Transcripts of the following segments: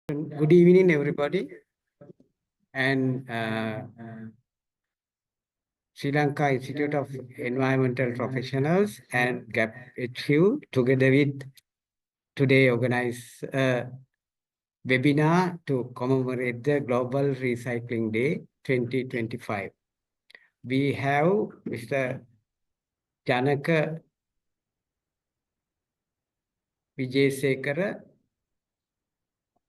Good evening, everybody. And Sri Lanka Institute of Environmental Professionals and GAP HQ together with today organize a webinar to commemorate the Global Recycling Day 2025. We have Mr. Janaka Vijayasekara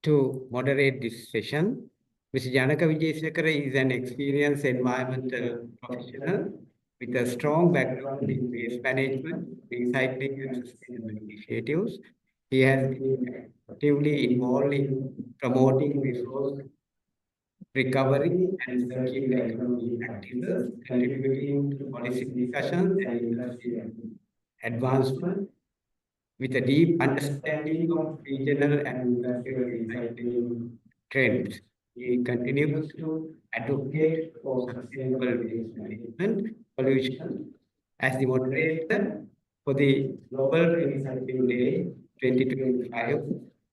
to moderate this session. Mr. Janaka Vijayasekara is an experienced environmental professional with a strong background in waste management, recycling, and sustainable initiatives. He has been actively involved in promoting resource recovery and circular economy practices, contributing to policy discussions and industry advancement with a deep understanding of regional and industrial recycling trends. He continues to advocate for sustainable waste management solutions as the moderator for the Global Recycling Day 2025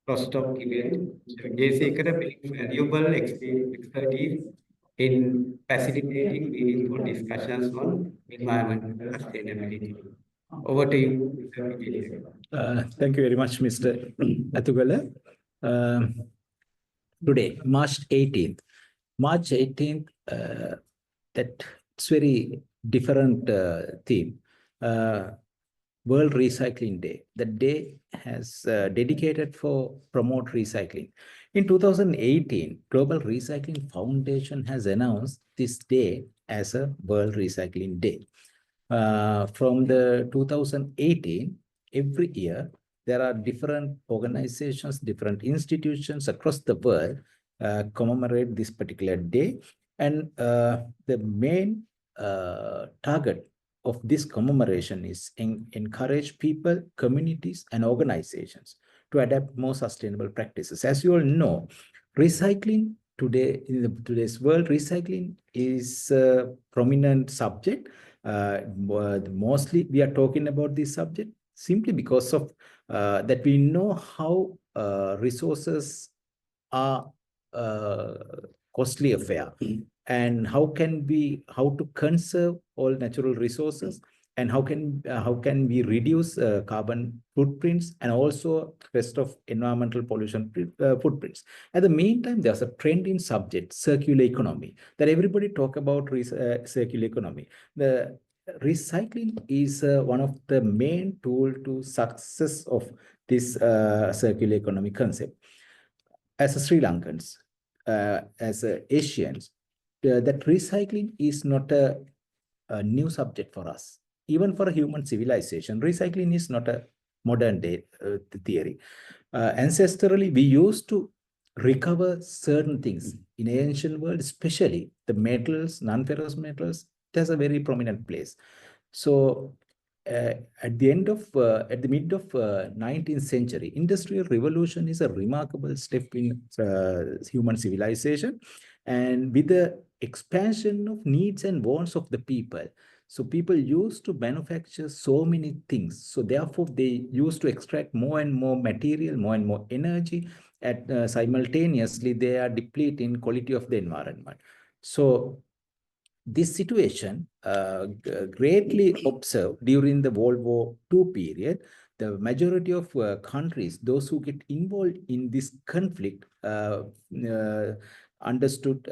Rostock event. Mr. Jayasekara brings valuable expertise in facilitating meaningful discussions on environmental sustainability. Over to you, Mr. Jayasekara. Thank you very much, Mr. Athugala. Today, March 18th. March 18th, that's very different theme. World Recycling Day. The day has dedicated for promote recycling. In 2018, Global Recycling Foundation has announced this day as a World Recycling Day. From the 2018, every year, there are different organizations, different institutions across the world commemorate this particular day. And the main target of this commemoration is encourage people, communities, and organizations to adapt more sustainable practices. As you all know, recycling today, in today's world, recycling is a prominent subject. Mostly we are talking about this subject simply because of that we know how resources are costly affair, and how to conserve all natural resources, and how can we reduce carbon footprints and also rest of environmental pollution footprints. At the meantime, there's a trend in subject circular economy that everybody talk about. Circular economy, the recycling is one of the main tool to success of this circular economy concept. As a Sri Lankans, as Asians, that recycling is not a new subject for us. Even for a human civilization, recycling is not a modern day theory. Ancestrally, we used to recover certain things in ancient world, especially the metals, non-ferrous metals. It has a very prominent place. So at the mid of 19th century, industrial revolution is a remarkable step in human civilization, and with the expansion of needs and wants of the people. So people used to manufacture so many things. So therefore, they used to extract more and more material, more and more energy. At simultaneously, they are depleting quality of the environment. So this situation greatly observed during the World War II period. The majority of countries, those who get involved in this conflict, understood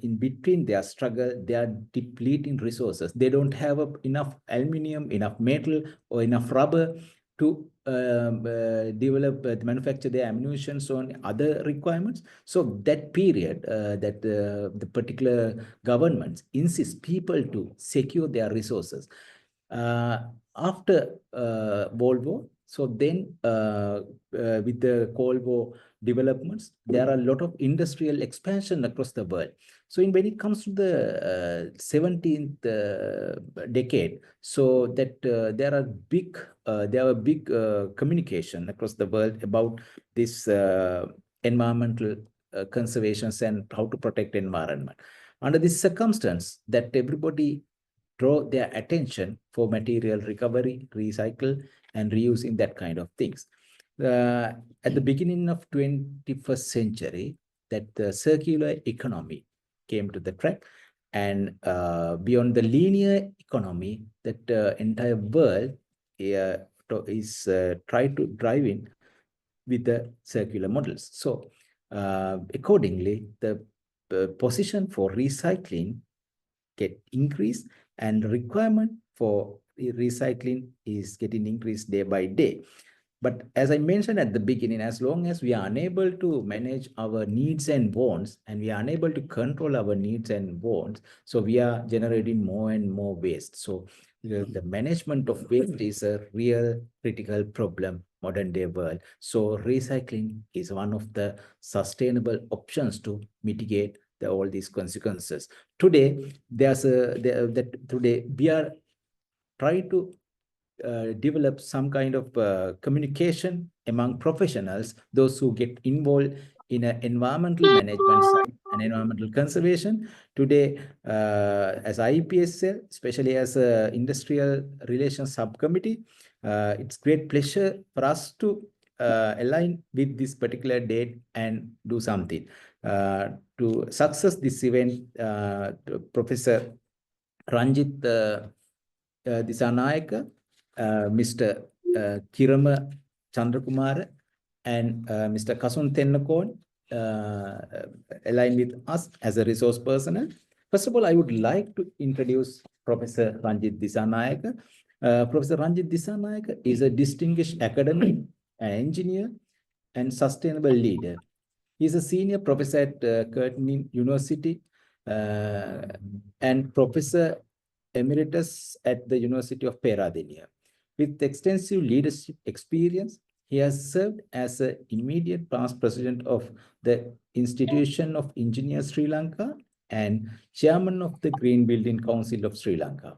in between their struggle, they are depleting resources. They don't have enough aluminum, enough metal, or enough rubber to develop, manufacture their ammunition on other requirements. So that period, the particular governments insist people to secure their resources. After World War, so then with the Cold War developments, there are a lot of industrial expansion across the world. So when it comes to the 17th decade, so that there are big communication across the world about this environmental conservations and how to protect environment. Under this circumstance, that everybody draw their attention for material recovery, recycle, and reuse in that kind of things. at the beginning of 21st century, that the circular economy came to the track, and beyond the linear economy, that entire world is trying to drive in with the circular models. So accordingly, the position for recycling get increased, and requirement for recycling is getting increased day by day. But as I mentioned at the beginning, as long as we are unable to manage our needs and wants, and we are unable to control our needs and wants, so we are generating more and more waste. So the management of waste is a real critical problem modern day world. So recycling is one of the sustainable options to mitigate all these consequences. Today, today we are trying to develop some kind of communication among professionals, those who get involved in an environmental management side and environmental conservation. Today, as IEPSL, especially as an industrial relations subcommittee, it's great pleasure for us to align with this particular date and do something. To success this event, Professor Ranjit Disanayaka, Mr. Kirama Chandrakumara, and Mr. Kasun Tennakon align with us as a resource personnel. First of all, I would like to introduce Professor Ranjit Disanayaka. Professor Ranjit Disanayaka is a distinguished academic, an engineer, and sustainable leader. He is a senior professor at Curtin University and professor emeritus at the University of Peradeniya. With extensive leadership experience, he has served as an immediate past president of the Institution of Engineers Sri Lanka and chairman of the Green Building Council of Sri Lanka.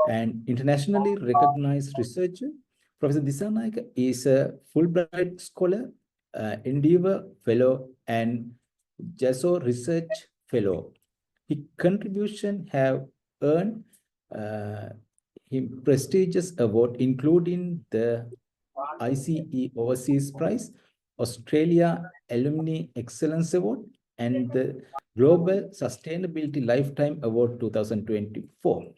An internationally recognized researcher, Professor Disanayaka is a Fulbright scholar, Endeavour Fellow, and JASO Research Fellow. His contributions have earned him prestigious award, including the ICE Overseas Prize, Australia Alumni Excellence Award, and the Global Sustainability Lifetime Award 2024.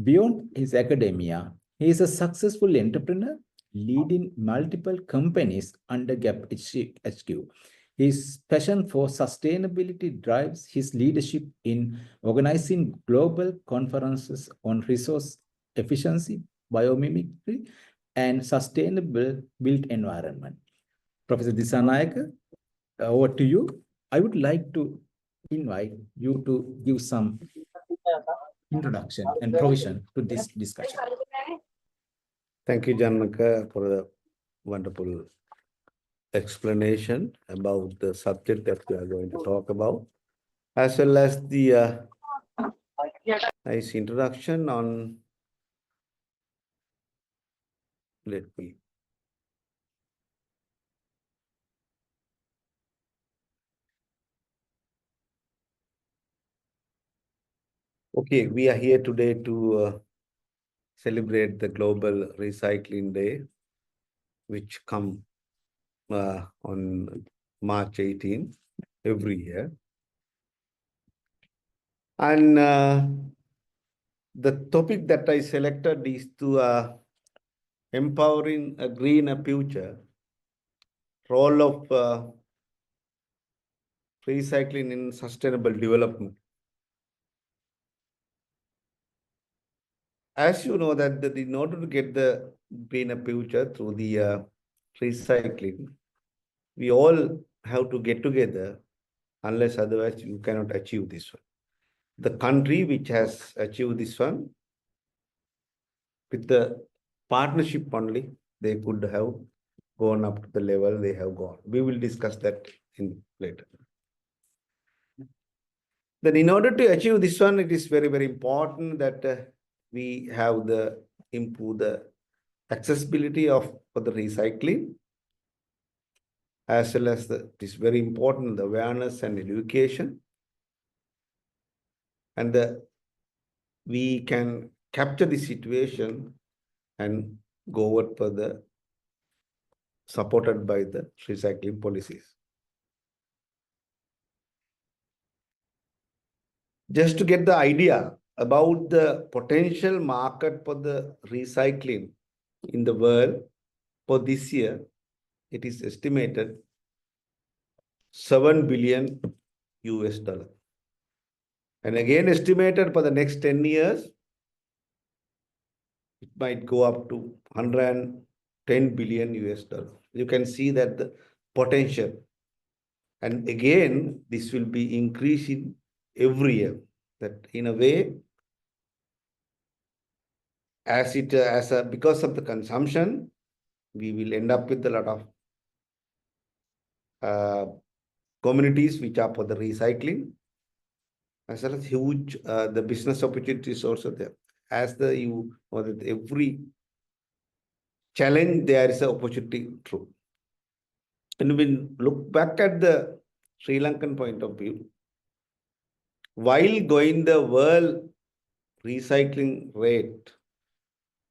Beyond his academia, he is a successful entrepreneur leading multiple companies under GAP HQ. His passion for sustainability drives his leadership in organizing global conferences on resource efficiency, biomimicry, and sustainable built environment. Professor Disanayaka, over to you. I would like to invite you to give some introduction and provision to this discussion. Thank you, Janaka, for the wonderful explanation about the subject that we are going to talk about, as well as the nice introduction on. Let me. Okay, we are here today to celebrate the Global Recycling Day, which comes on March 18th every year. And the topic that I selected is to empowering a greener future, role of recycling in sustainable development. As you know that in order to get the greener future through the recycling, we all have to get together, unless otherwise you cannot achieve this one. The country which has achieved this one, with the partnership only, they could have gone up to the level they have gone. We will discuss that in later. Then in order to achieve this one, it is very, very important that we have improve the accessibility for the recycling, as well as it is very important, the awareness and education. And we can capture the situation and go over for the supported by the recycling policies. Just to get the idea about the potential market for the recycling in the world for this year, it is estimated $7 billion. And again, estimated for the next 10 years, it might go up to $110 billion. You can see that the potential. And again, this will be increasing every year. That in a way, because of the consumption, we will end up with a lot of communities which are for the recycling, as well as huge the business opportunities also there. As with every challenge, there is an opportunity through. And when we look back at the Sri Lankan point of view, while going the world recycling rate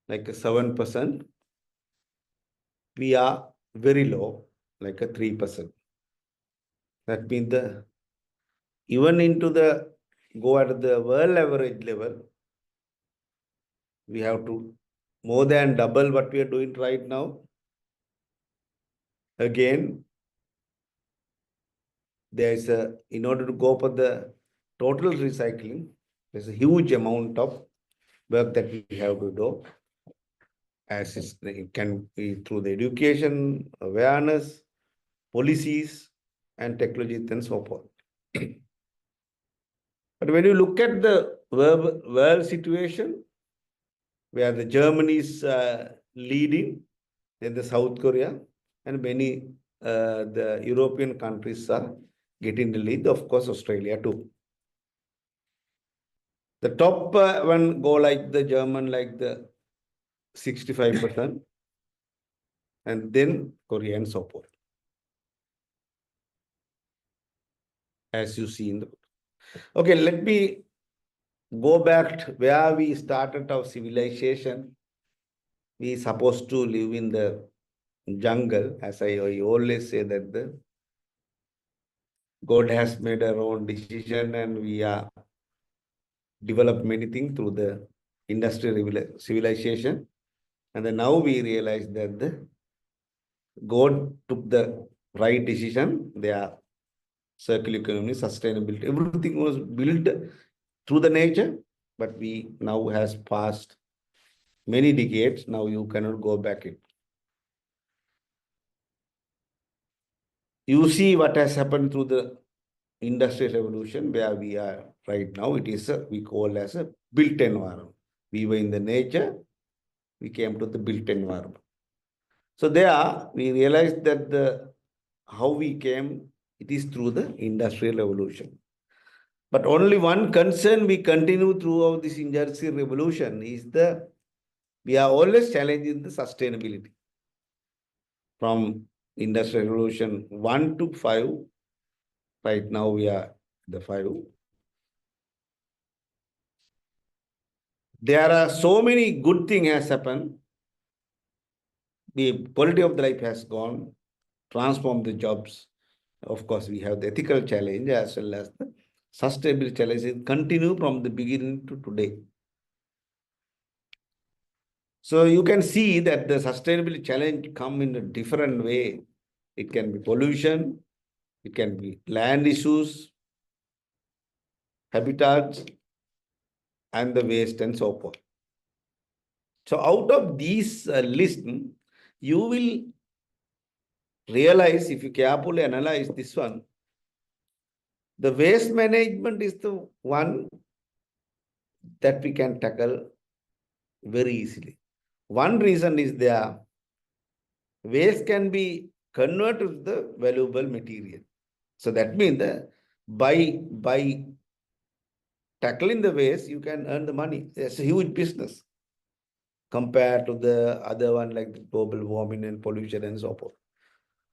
like a 7%, we are very low, like a 3%. That means even into the go at the world average level, we have to more than double what we are doing right now. Again, in order to go for the total recycling, there's a huge amount of work that we have to do. As it can be through the education, awareness, policies, and technology, and so forth. But when you look at the world situation, where the Germany is leading, then the South Korea, and many the European countries are getting the lead, of course, Australia too. The top one go like the German, like the 65%, and then Korea and so forth. As you see in the book. Okay, let me go back to where we started our civilization. We supposed to live in the jungle, as I always say that God has made our own decision, and we are developed many things through the industrial civilization. And then now we realize that God took the right decision. They are circular economy, sustainability, everything was built through the nature, but we now has passed many decades. Now you cannot go back it. You see what has happened through the industrial revolution, where we are right now. It is we call as a built environment. We were in the nature, we came to the built environment. So there we realized that how we came, it is through the industrial revolution. But only one concern we continue throughout this industrial revolution is we are always challenging the sustainability. From industrial revolution 1 to 5, right now we are the 5. There are so many good things has happened. The quality of the life has gone, transformed the jobs. Of course, we have the ethical challenge as well as the sustainability challenges continue from the beginning to today. So you can see that the sustainability challenge come in a different way. It can be pollution, it can be land issues, habitats, and the waste and so forth. So out of these list, you will realize, if you carefully analyze this one, the waste management is the one that we can tackle very easily. One reason is waste can be converted to the valuable material. So that means that by tackling the waste, you can earn the money. It's a huge business compared to the other one like the global warming and pollution and so forth.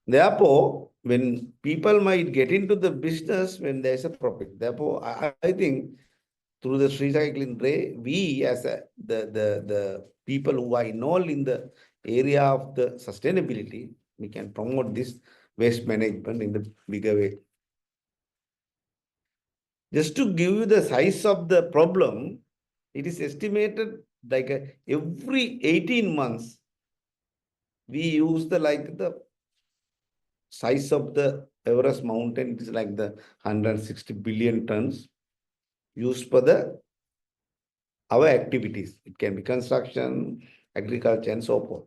Therefore, when people might get into the business when there's a profit, therefore, I think through the recycling way, we as the people who are involved in the area of the sustainability, we can promote this waste management in the bigger way. Just to give you the size of the problem, it is estimated like every 18 months, we use the size of the Everest mountain, it is like the 160 billion tons used for our activities. It can be construction, agriculture, and so forth.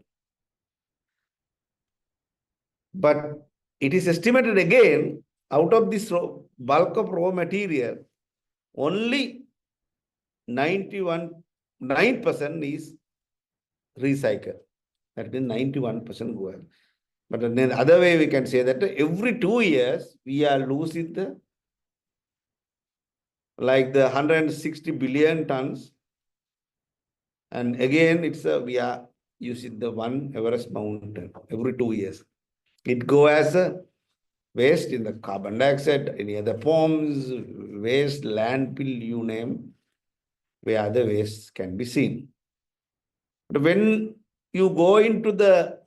But it is estimated again, out of this bulk of raw material, only 9% is recycled. That means 91% go out. But then the other way we can say that every 2 years, we are losing the 160 billion tons. And again, we are using the one Everest mountain every 2 years. It go as a waste in the carbon dioxide, any other forms, waste, landfill, you name, where other wastes can be seen. But when you go into the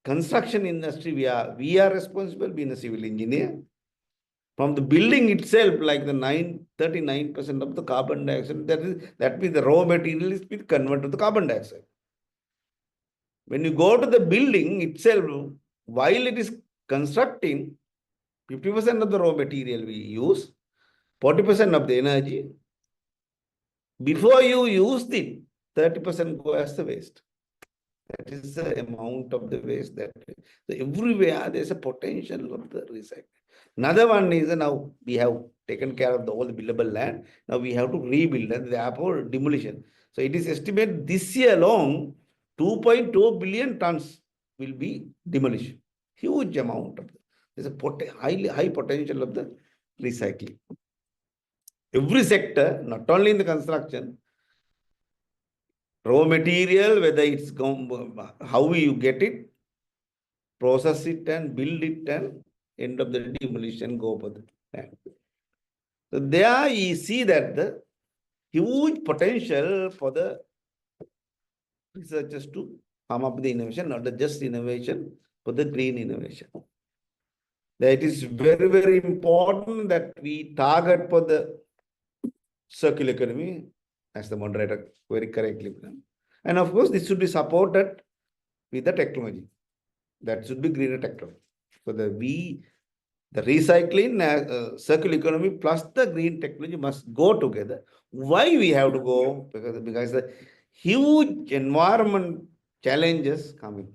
construction industry, we are responsible, being a civil engineer. From the building itself, like the 39% of the carbon dioxide, that means the raw material is being converted to the carbon dioxide. When you go to the building itself, while it is constructing, 50% of the raw material we use, 40% of the energy. Before you use it, 30% go as the waste. That is the amount of the waste that everywhere there's a potential of the recycling. Another one is now we have taken care of all the buildable land. Now we have to rebuild and therefore demolition. So it is estimated this year alone, 2.2 billion tons will be demolished. Huge amount of there's a high potential of the recycling. Every sector, not only in the construction, raw material, whether it's how you get it, process it and build it, and end of the demolition go for the land. So there you see that the huge potential for the researchers to come up with the innovation, not just innovation, but the green innovation. That is very, very important that we target for the circular economy, as the moderator very correctly planned. And of course, this should be supported with the technology. That should be greener technology. So the recycling, circular economy plus the green technology must go together. Why we have to go? Because the huge environment challenges coming.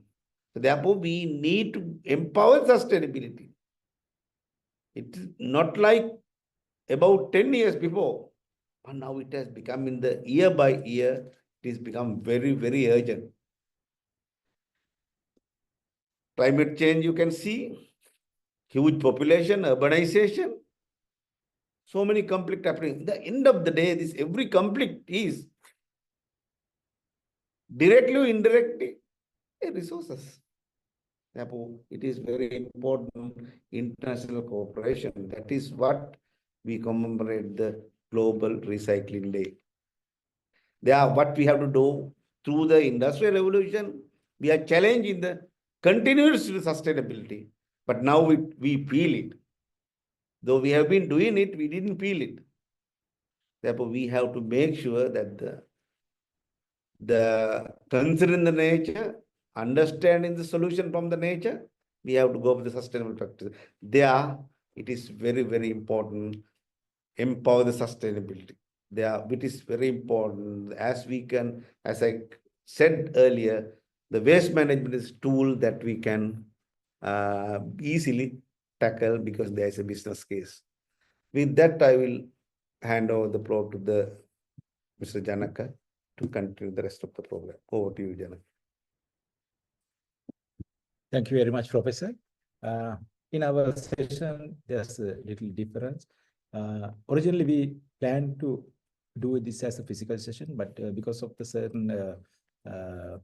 So therefore, we need to empower sustainability. It is not like about 10 years before, but now it has become in the year by year, it has become very, very urgent. Climate change, you can see, huge population, urbanization, so many conflicts happening. At the end of the day, every conflict is directly or indirectly resources. Therefore, it is very important international cooperation. That is what we commemorate the Global Recycling Day. What we have to do through the Industrial Revolution, we are challenging the continuous sustainability. But now we feel it. Though we have been doing it, we didn't feel it. Therefore, we have to make sure that considering the nature, understanding the solution from the nature, we have to go with the sustainable practice. There, it is very, very important. Empower the sustainability. It is very important. As I said earlier, the waste management is a tool that we can easily tackle because there is a business case. With that, I will hand over the floor to Mr. Janaka to continue the rest of the program. Over to you, Janaka. Thank you very much, Professor. In our session, there's a little difference. Originally, we planned to do this as a physical session, but because of the certain, the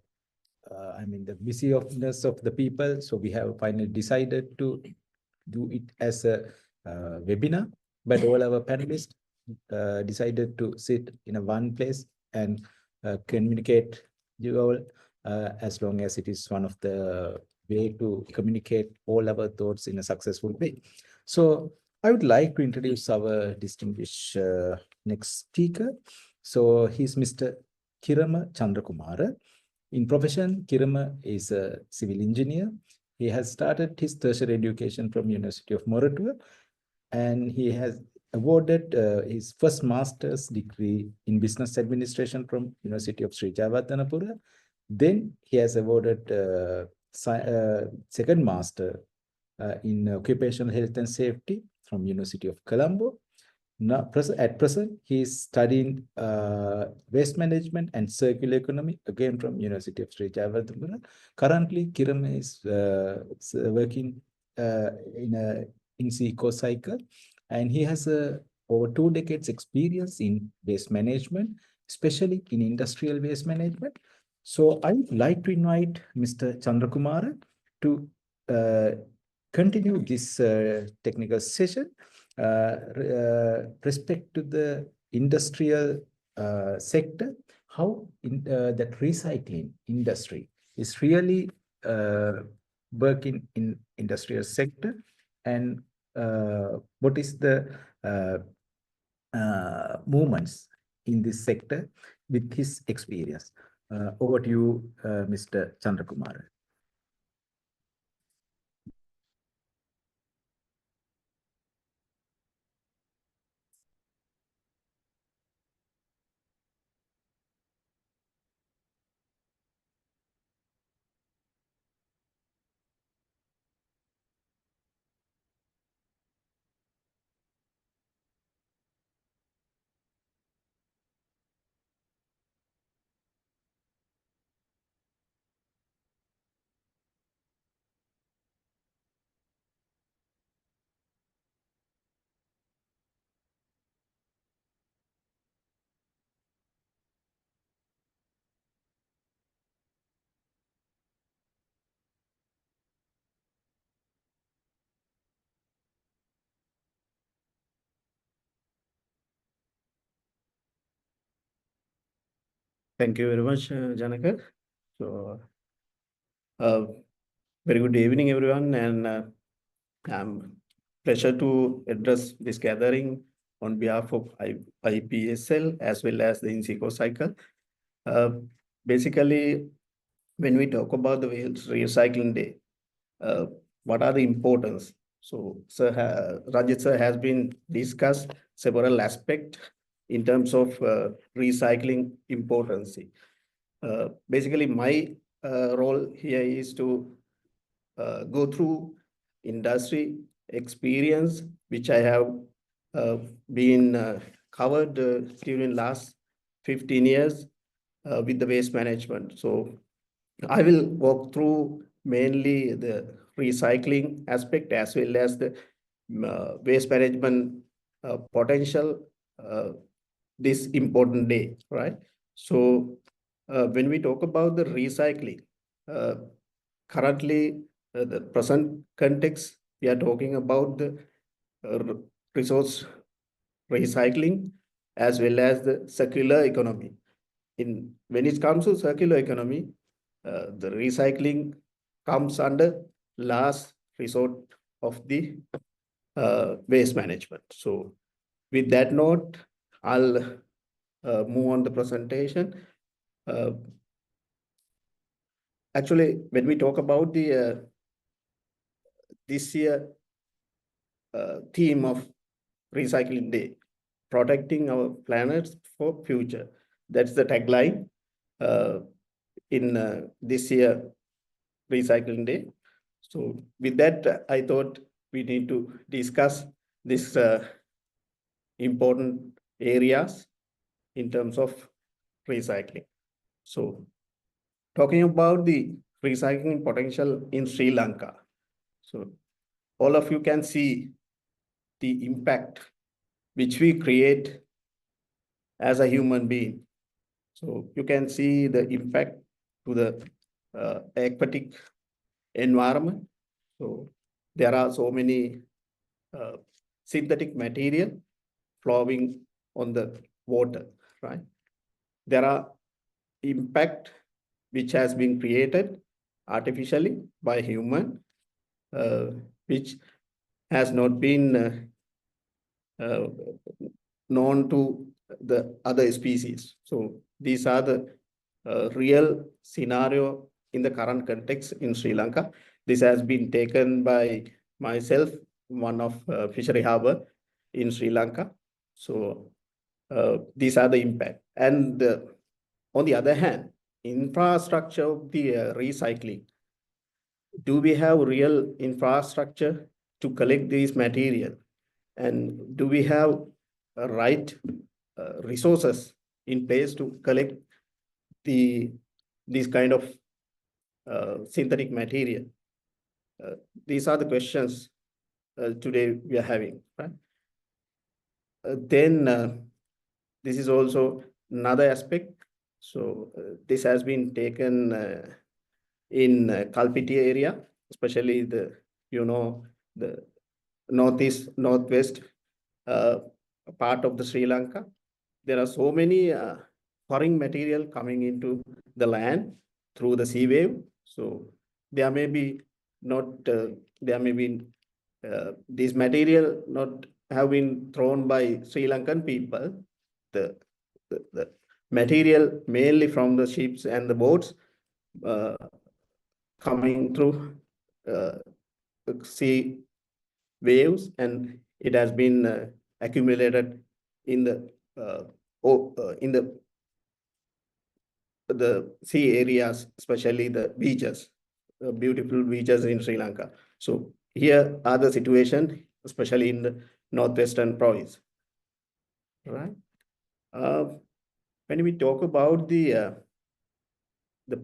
busyness of the people, so we have finally decided to do it as a webinar. But all our panelists decided to sit in one place and communicate you all as long as it is one of the way to communicate all our thoughts in a successful way. So I would like to introduce our distinguished next speaker. So he's Mr. Kirama Chandrakumara. In profession, Kirama is a civil engineer. He has started his tertiary education from University of Moratuwa, and he has awarded his first master's degree in business administration from University of Sri Jayawardenepura. Then he has awarded second master in occupational health and safety from University of Colombo. Now, at present, he is studying waste management and circular economy, again from University of Sri Jayawardenepura. Currently, Kiram is working in EcoCycle, and he has over 2 decades experience in waste management, especially in industrial waste management. So I would like to invite Mr. Chandrakumara to continue this technical session. Respect to the industrial sector, how that recycling industry is really working in industrial sector, and what is the movements in this sector with his experience. Over to you, Mr. Chandrakumara. Thank you very much, Janaka. So, very good evening, everyone, and I'm pleasure to address this gathering on behalf of IPSL as well as the INSECO cycle. Basically, when we talk about the recycling day, what are the importance? So, Rajat sir has been discussed several aspects in terms of recycling importance. Basically, my role here is to go through industry experience, which I have been covered during last 15 years with the waste management. So I will walk through mainly the recycling aspect as well as the waste management potential this important day, right? So when we talk about the recycling, currently the present context, we are talking about the resource recycling as well as the circular economy. When it comes to circular economy, the recycling comes under last resort of the waste management. So with that note, I'll move on the presentation. Actually, when we talk about the this year theme of Recycling Day, protecting our planet for future. That's the tagline in this year Recycling Day. So with that, I thought we need to discuss this important areas in terms of recycling. So talking about the recycling potential in Sri Lanka. So all of you can see the impact which we create as a human being. So you can see the impact to the aquatic environment. So there are so many synthetic material flowing on the water, right? There are impact which has been created artificially by human, which has not been known to the other species. So these are the real scenario in the current context in Sri Lanka. This has been taken by myself, one of Fishery Harbour in Sri Lanka. So these are the impact. And on the other hand, infrastructure of the recycling. Do we have real infrastructure to collect these material? And do we have right resources in place to collect these kind of synthetic material? These are the questions today we are having, right? Then this is also another aspect. So this has been taken in Kalpiti area, especially the northeast, northwest part of the Sri Lanka. There are so many foreign material coming into the land through the sea wave. So there may be not, this material not have been thrown by Sri Lankan people. The material mainly from the ships and the boats coming through sea waves, and it has been accumulated in the sea areas, especially the beaches, beautiful beaches in Sri Lanka. So here are the situation, especially in the northwestern province, right? When we talk about the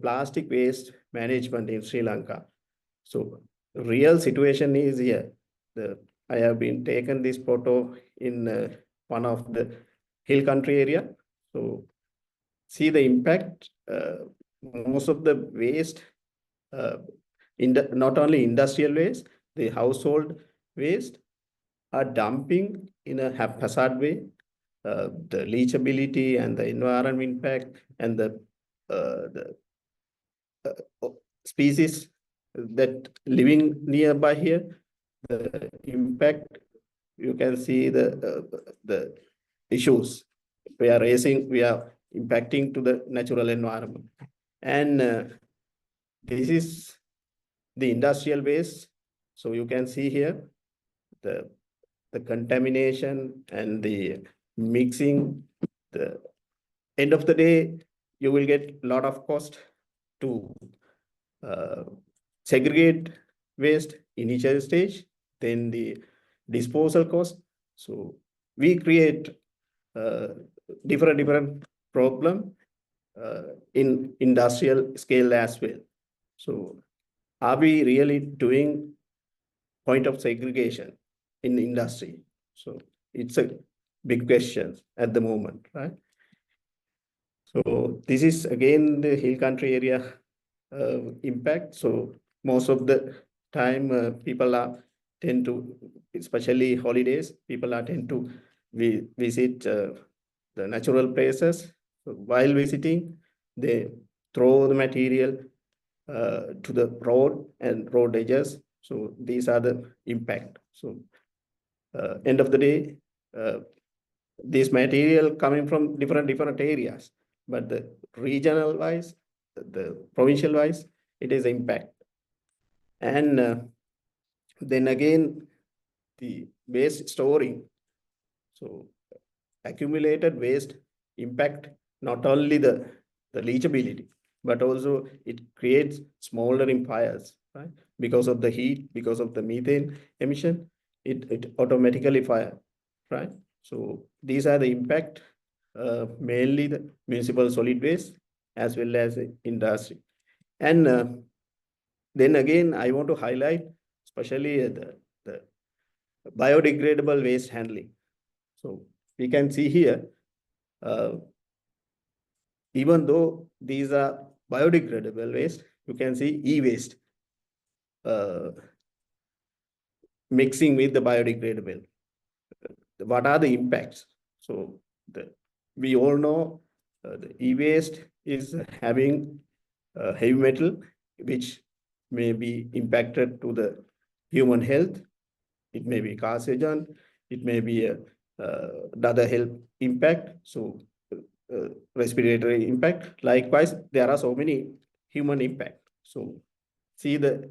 plastic waste management in Sri Lanka, so real situation is here. I have been taken this photo in one of the hill country area. So see the impact. Most of the waste, not only industrial waste, the household waste are dumping in a haphazard way. The leachability and the environment impact and the species that living nearby here, the impact, you can see the issues we are raising, we are impacting to the natural environment. And this is the industrial waste. So you can see here the contamination and the mixing. The end of the day, you will get a lot of cost to segregate waste initial stage, then the disposal cost. So we create different problem in industrial scale as well. So are we really doing point of segregation in the industry? So it's a big question at the moment, right? So this is again the hill country area impact. So most of the time people tend to, especially holidays, people tend to visit the natural places. So while visiting, they throw the material to the road and road edges. So these are the impact. So end of the day, this material coming from different areas, but the regional wise, the provincial wise, it is impact. And then again, the waste storing. So accumulated waste impact not only the leachability, but also it creates smoldering fires, right? Because of the heat, because of the methane emission, it automatically fire, right? So these are the impact, mainly the municipal solid waste as well as the industry. And then again, I want to highlight especially the biodegradable waste handling. So we can see here, even though these are biodegradable waste, you can see e-waste mixing with the biodegradable. What are the impacts? So we all know the e-waste is having heavy metal, which may be impacted to the human health. It may be carcinogen, it may be another health impact, so respiratory impact. Likewise, there are so many human impact. So see the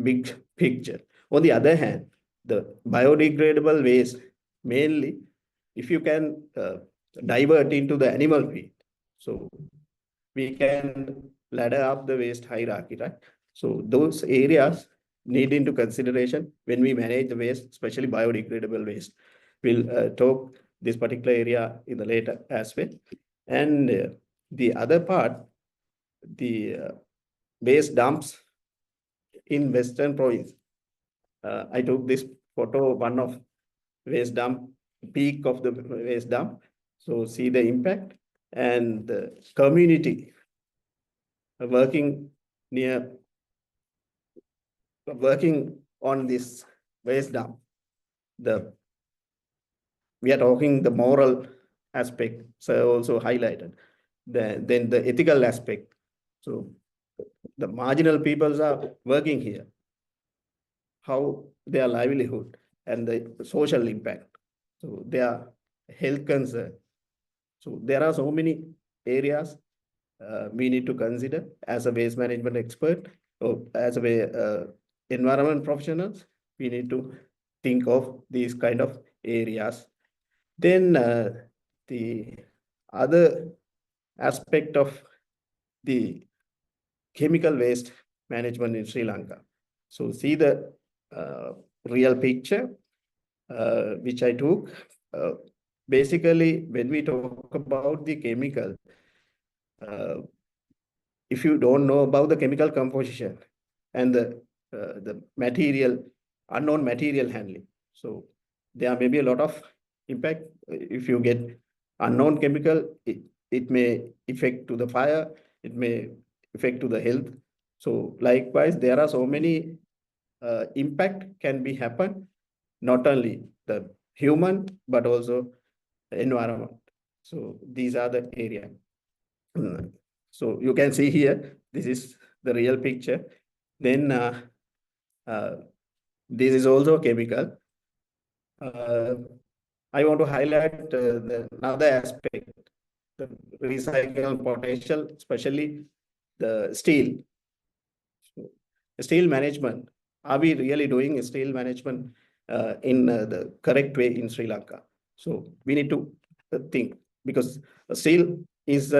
big picture. On the other hand, the biodegradable waste, mainly if you can divert into the animal feed, so we can ladder up the waste hierarchy, right? So those areas need into consideration when we manage the waste, especially biodegradable waste. We'll talk this particular area in the later as well. And the other part, the waste dumps in Western province. I took this photo, one of waste dump, peak of the waste dump. So see the impact, and the community working on this waste dump. We are talking the moral aspect, so also highlighted. Then the ethical aspect. So the marginal peoples are working here, how their livelihood and the social impact. So their health concern. So there are so many areas we need to consider as a waste management expert or as a environment professionals. We need to think of these kind of areas. Then the other aspect of the chemical waste management in Sri Lanka. So see the real picture which I took. Basically, when we talk about the chemical, if you don't know about the chemical composition and the material, unknown material handling, so there may be a lot of impact. If you get unknown chemical, it may affect to the fire, it may affect to the health. So likewise, there are so many impact can be happen, not only the human, but also the environment. So these are the area. So you can see here, this is the real picture. Then this is also chemical. I want to highlight another aspect, the recycling potential, especially the steel. Steel management. Are we really doing steel management in the correct way in Sri Lanka? So we need to think, because steel is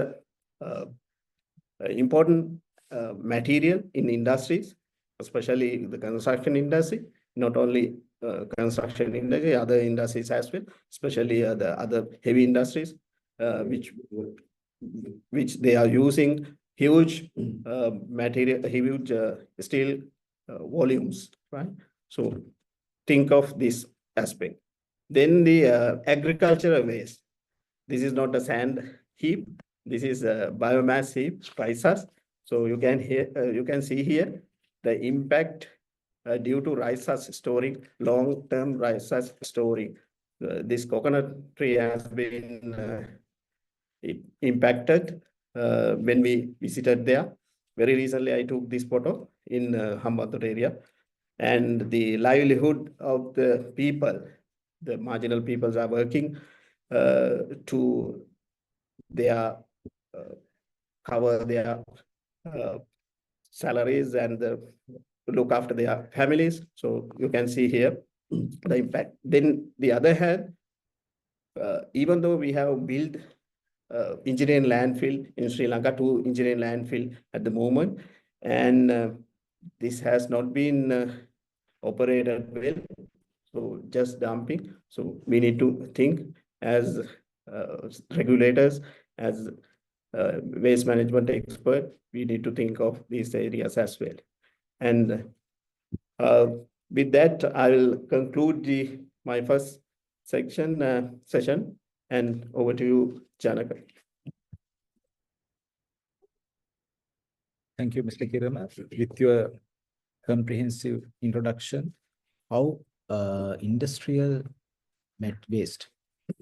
important material in industries, especially the construction industry, not only construction industry, other industries as well, especially the other heavy industries, which they are using huge material, huge steel volumes, right? So think of this aspect. Then the agricultural waste. This is not a sand heap. This is a biomass heap, risers. So you can see here the impact due to risers storing, long-term risers storing. This coconut tree has been impacted when we visited there. Very recently, I took this photo in Hambantota area, and the livelihood of the people, the marginal peoples are working to their cover their salaries and look after their families. So you can see here the impact. Then the other hand, even though we have built engineering landfill in Sri Lanka, 2 engineering landfill at the moment, and this has not been operated well. So just dumping. So we need to think as regulators, as waste management expert, we need to think of these areas as well. And with that, I will conclude my first session, and over to you, Janaka. Thank you, Mr. Kirama, with your comprehensive introduction. How industrial waste,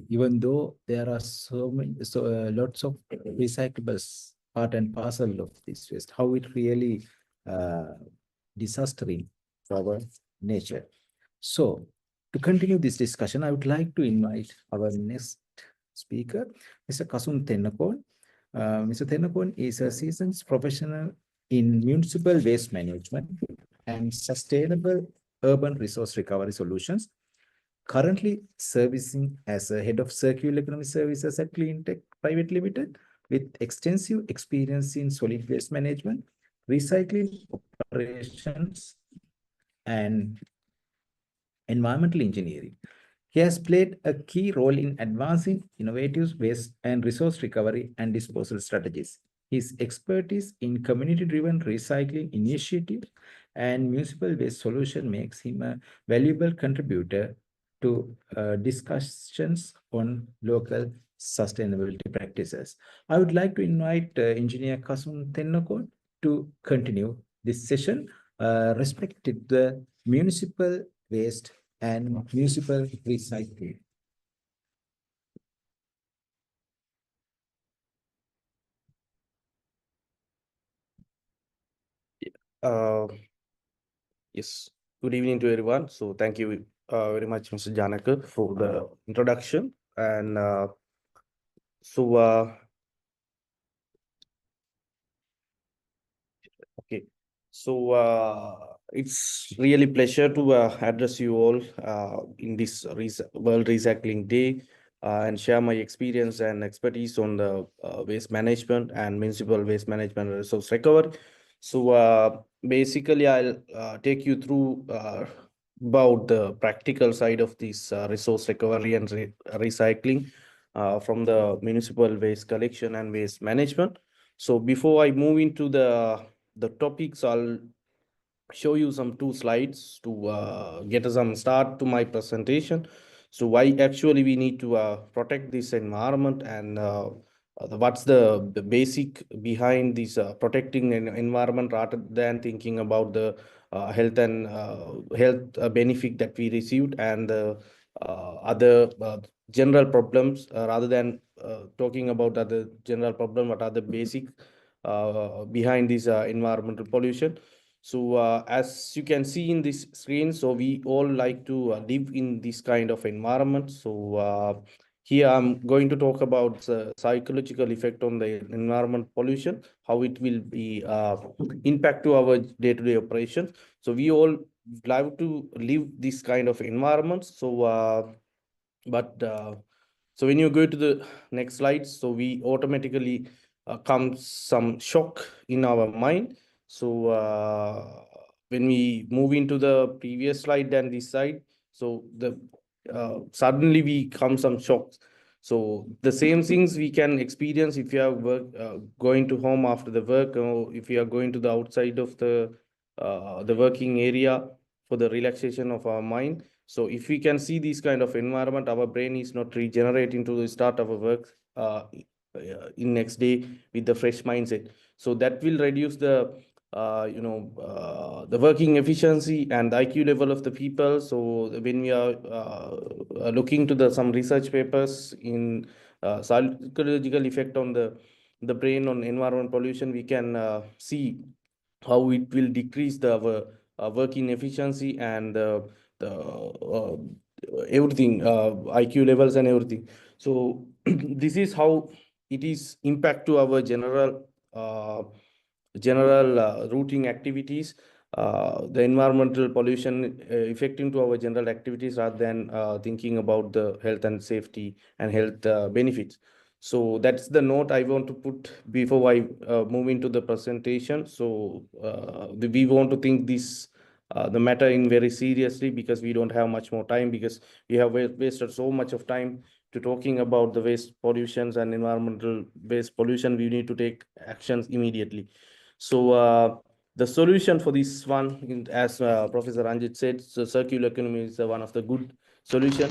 even though there are lots of recyclables part and parcel of this waste, how it really disastering for our nature. So to continue this discussion, I would like to invite our next speaker, Mr. Kasun Tennakon. Mr. Tennakon is a seasoned professional in municipal waste management and sustainable urban resource recovery solutions, currently servicing as a head of circular economy services at Cleantech Private Limited, with extensive experience in solid waste management, recycling operations, and environmental engineering. He has played a key role in advancing innovative waste and resource recovery and disposal strategies. His expertise in community-driven recycling initiatives and municipal waste solution makes him a valuable contributor to discussions on local sustainability practices. I would like to invite Engineer Kasun Tennakon to continue this session, respected the municipal waste and municipal recycling. Yes, good evening to everyone. So thank you very much, Mr. Janaka, for the introduction. And okay, so it's really pleasure to address you all in this World Recycling Day and share my experience and expertise on the waste management and municipal waste management and resource recovery. So basically, I'll take you through about the practical side of this resource recovery and recycling from the municipal waste collection and waste management. So before I move into the topics, I'll show you some 2 slides to get some start to my presentation. So why actually we need to protect this environment, and what's the basic behind this protecting an environment rather than thinking about the health and health benefit that we received and other general problems rather than talking about other general problem, what are the basic behind this environmental pollution. So as you can see in this screen, so we all like to live in this kind of environment. So here I'm going to talk about the psychological effect on the environment pollution, how it will be impact to our day-to-day operations. So we all like to live this kind of environment. So so when you go to the next slide, so we automatically comes some shock in our mind. So when we move into the previous slide and this side, so the suddenly we come some shocks. So the same things we can experience if you are going to home after the work, or if you are going to the outside of the working area for the relaxation of our mind. So if we can see this kind of environment, our brain is not regenerating to the start of our work in next day with the fresh mindset. So that will reduce the the working efficiency and the IQ level of the people. So when we are looking to some research papers in psychological effect on the brain on environment pollution, we can see how it will decrease the working efficiency and everything, IQ levels and everything. So this is how it is impact to our general routing activities, the environmental pollution affecting to our general activities rather than thinking about the health and safety and health benefits. So that's the note I want to put before I move into the presentation. So we want to think this the matter in very seriously, because we don't have much more time, because we have wasted so much of time to talking about the waste pollutions and environmental waste pollution. We need to take actions immediately. So the solution for this one, as Professor Ranjit said, so circular economy is one of the good solution.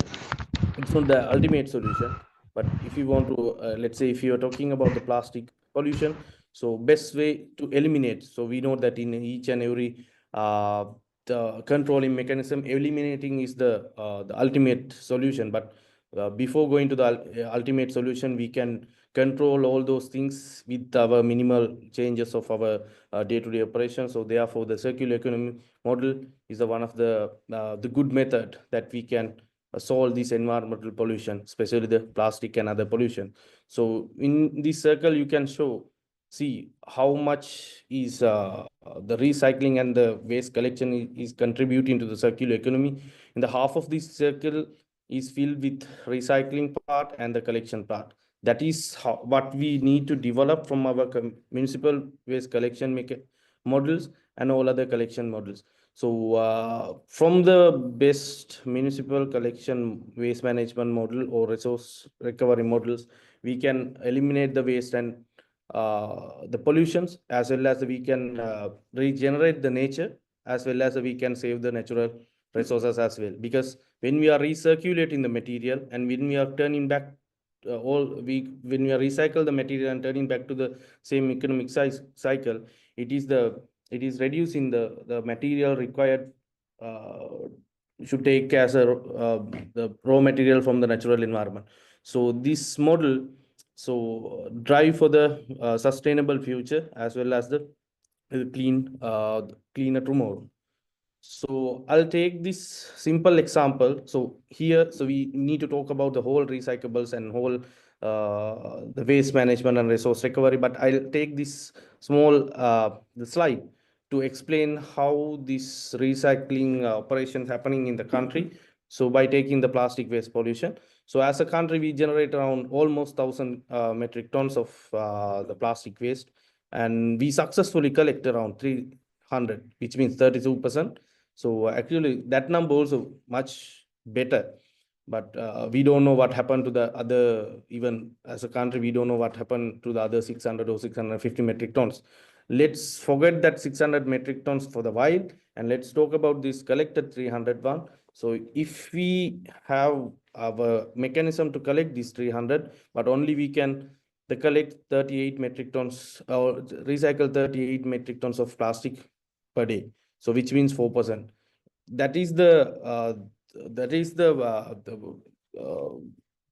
It's not the ultimate solution, but if you want to, let's say, if you are talking about the plastic pollution, so best way to eliminate. So we know that in each and every the controlling mechanism, eliminating is the ultimate solution. But before going to the ultimate solution, we can control all those things with our minimal changes of our day-to-day operations. So therefore, the circular economy model is one of the good method that we can solve this environmental pollution, especially the plastic and other pollution. So in this circle, you can see how much is the recycling and the waste collection is contributing to the circular economy. In the half of this circle is filled with recycling part and the collection part. That is what we need to develop from our municipal waste collection models and all other collection models. So from the best municipal collection waste management model or resource recovery models, we can eliminate the waste and the pollutions, as well as we can regenerate the nature, as well as we can save the natural resources as well. Because when we are recirculating the material and when we are turning back when we are recycle the material and turning back to the same economic cycle, it is reducing the material required should take as the raw material from the natural environment. So this model drive for the sustainable future as well as the cleaner tomorrow. So I'll take this simple example. So here, we need to talk about the whole recyclables and whole the waste management and resource recovery. But I'll take this small the slide to explain how this recycling operation happening in the country. So by taking the plastic waste pollution. So as a country, we generate around almost 1,000 metric tons of the plastic waste, and we successfully collect around 300, which means 32%. So actually that number also much better, but we don't know what happened to the other, even as a country, we don't know what happened to the other 600 or 650 metric tons. Let's forget that 600 metric tons for the while, and let's talk about this collected 301. So if we have our mechanism to collect this 300, but only we can collect 38 metric tons or recycle 38 metric tons of plastic per day. So which means 4%. That is the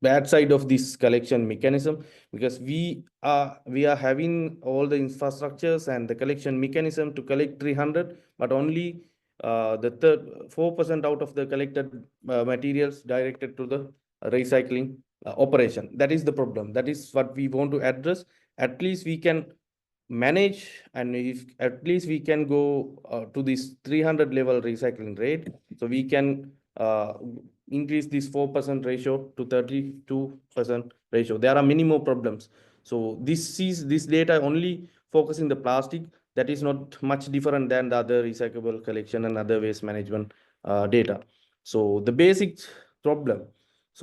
bad side of this collection mechanism, because we are having all the infrastructures and the collection mechanism to collect 300, but only the 4% out of the collected materials directed to the recycling operation. That is the problem. That is what we want to address. At least we can manage, and if at least we can go to this 300 level recycling rate, so we can increase this 4% ratio to 32% ratio. There are many more problems. So this data only focusing the plastic. That is not much different than the other recyclable collection and other waste management data. So the basic problem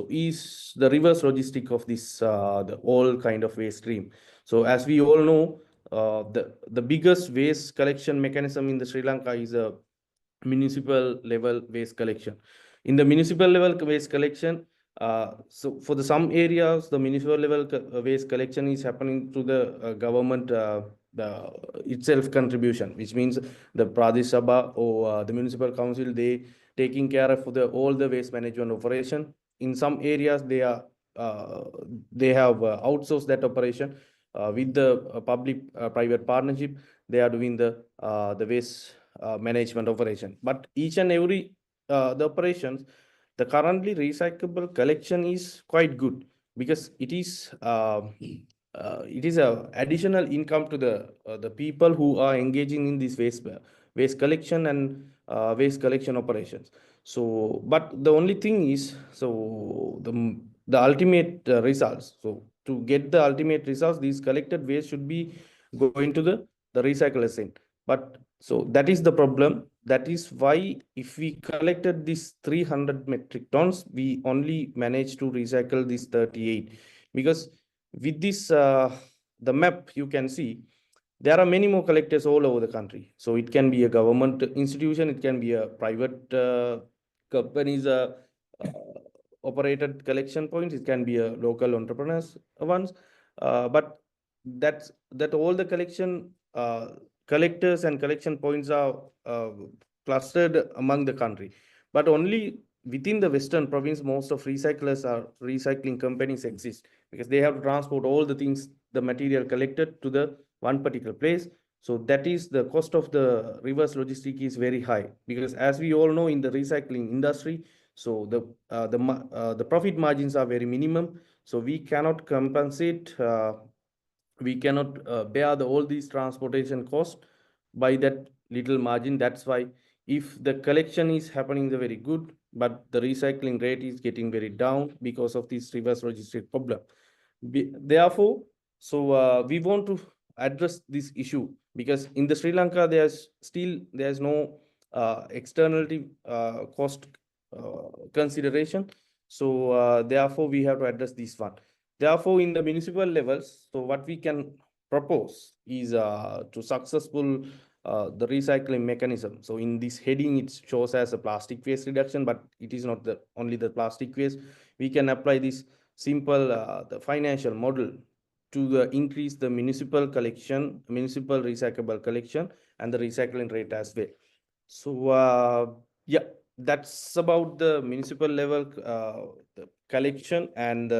is the reverse logistic of this the all kind of waste stream. So as we all know, the biggest waste collection mechanism in the Sri Lanka is a municipal level waste collection. In the municipal level waste collection, so for some areas, the municipal level waste collection is happening through the government the itself contribution, which means the Pradesh Sabha or the municipal council, they taking care of all the waste management operation. In some areas, they have outsourced that operation. With the public-private partnership, they are doing the waste management operation. But each and every the operations, the currently recyclable collection is quite good, because it is a additional income to the people who are engaging in this waste collection and waste collection operations. So, but the only thing is, so the ultimate results. So to get the ultimate results, these collected waste should be going to the recycler end. But so that is the problem. That is why if we collected this 300 metric tons, we only managed to recycle this 38. Because with this, the map you can see, there are many more collectors all over the country. So it can be a government institution, it can be a private companies operated collection points, it can be a local entrepreneurs ones, but that all the collection collectors and collection points are clustered among the country. But only within the Western province, most of recycling companies exist because they have to transport all the things, the material collected to the one particular place. So that is the cost of the reverse logistic is very high because as we all know in the recycling industry, so the profit margins are very minimum. So we cannot compensate, we cannot bear all these transportation costs by that little margin. That's why if the collection is happening the very good, but the recycling rate is getting very down because of this reverse logistic problem. Therefore, so we want to address this issue because in the Sri Lanka, there's no externality cost consideration. So therefore, we have to address this one. Therefore, in the municipal levels, so what we can propose is to successful the recycling mechanism. So in this heading, it shows as a plastic waste reduction, but it is not the only the plastic waste. We can apply this simple the financial model to increase the municipal collection, municipal recyclable collection, and the recycling rate as well. So yeah, that's about the municipal level the collection and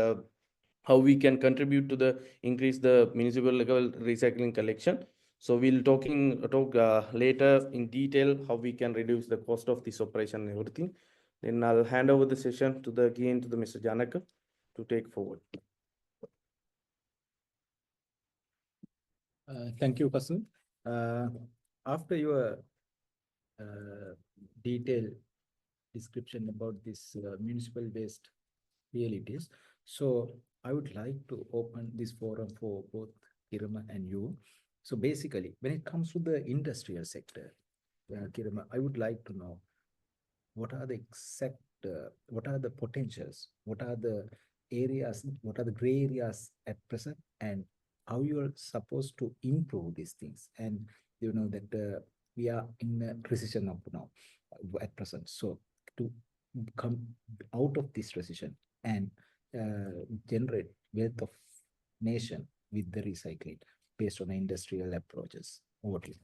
how we can contribute to the increase the municipal level recycling collection. So we'll talk later in detail how we can reduce the cost of this operation and everything. Then I'll hand over the session to Mr. Janaka to take forward. Thank you, Kasun. After your detailed description about this municipal waste realities, so I would like to open this forum for both Kirama and you. So basically, when it comes to the industrial sector, Kirama, I would like to know what are the what are the potentials, what are the areas, what are the gray areas at present, and how you are supposed to improve these things. And you know that we are in a recession up now at present. So to come out of this recession and generate wealth of nation with the recycling based on industrial approaches. Over to you.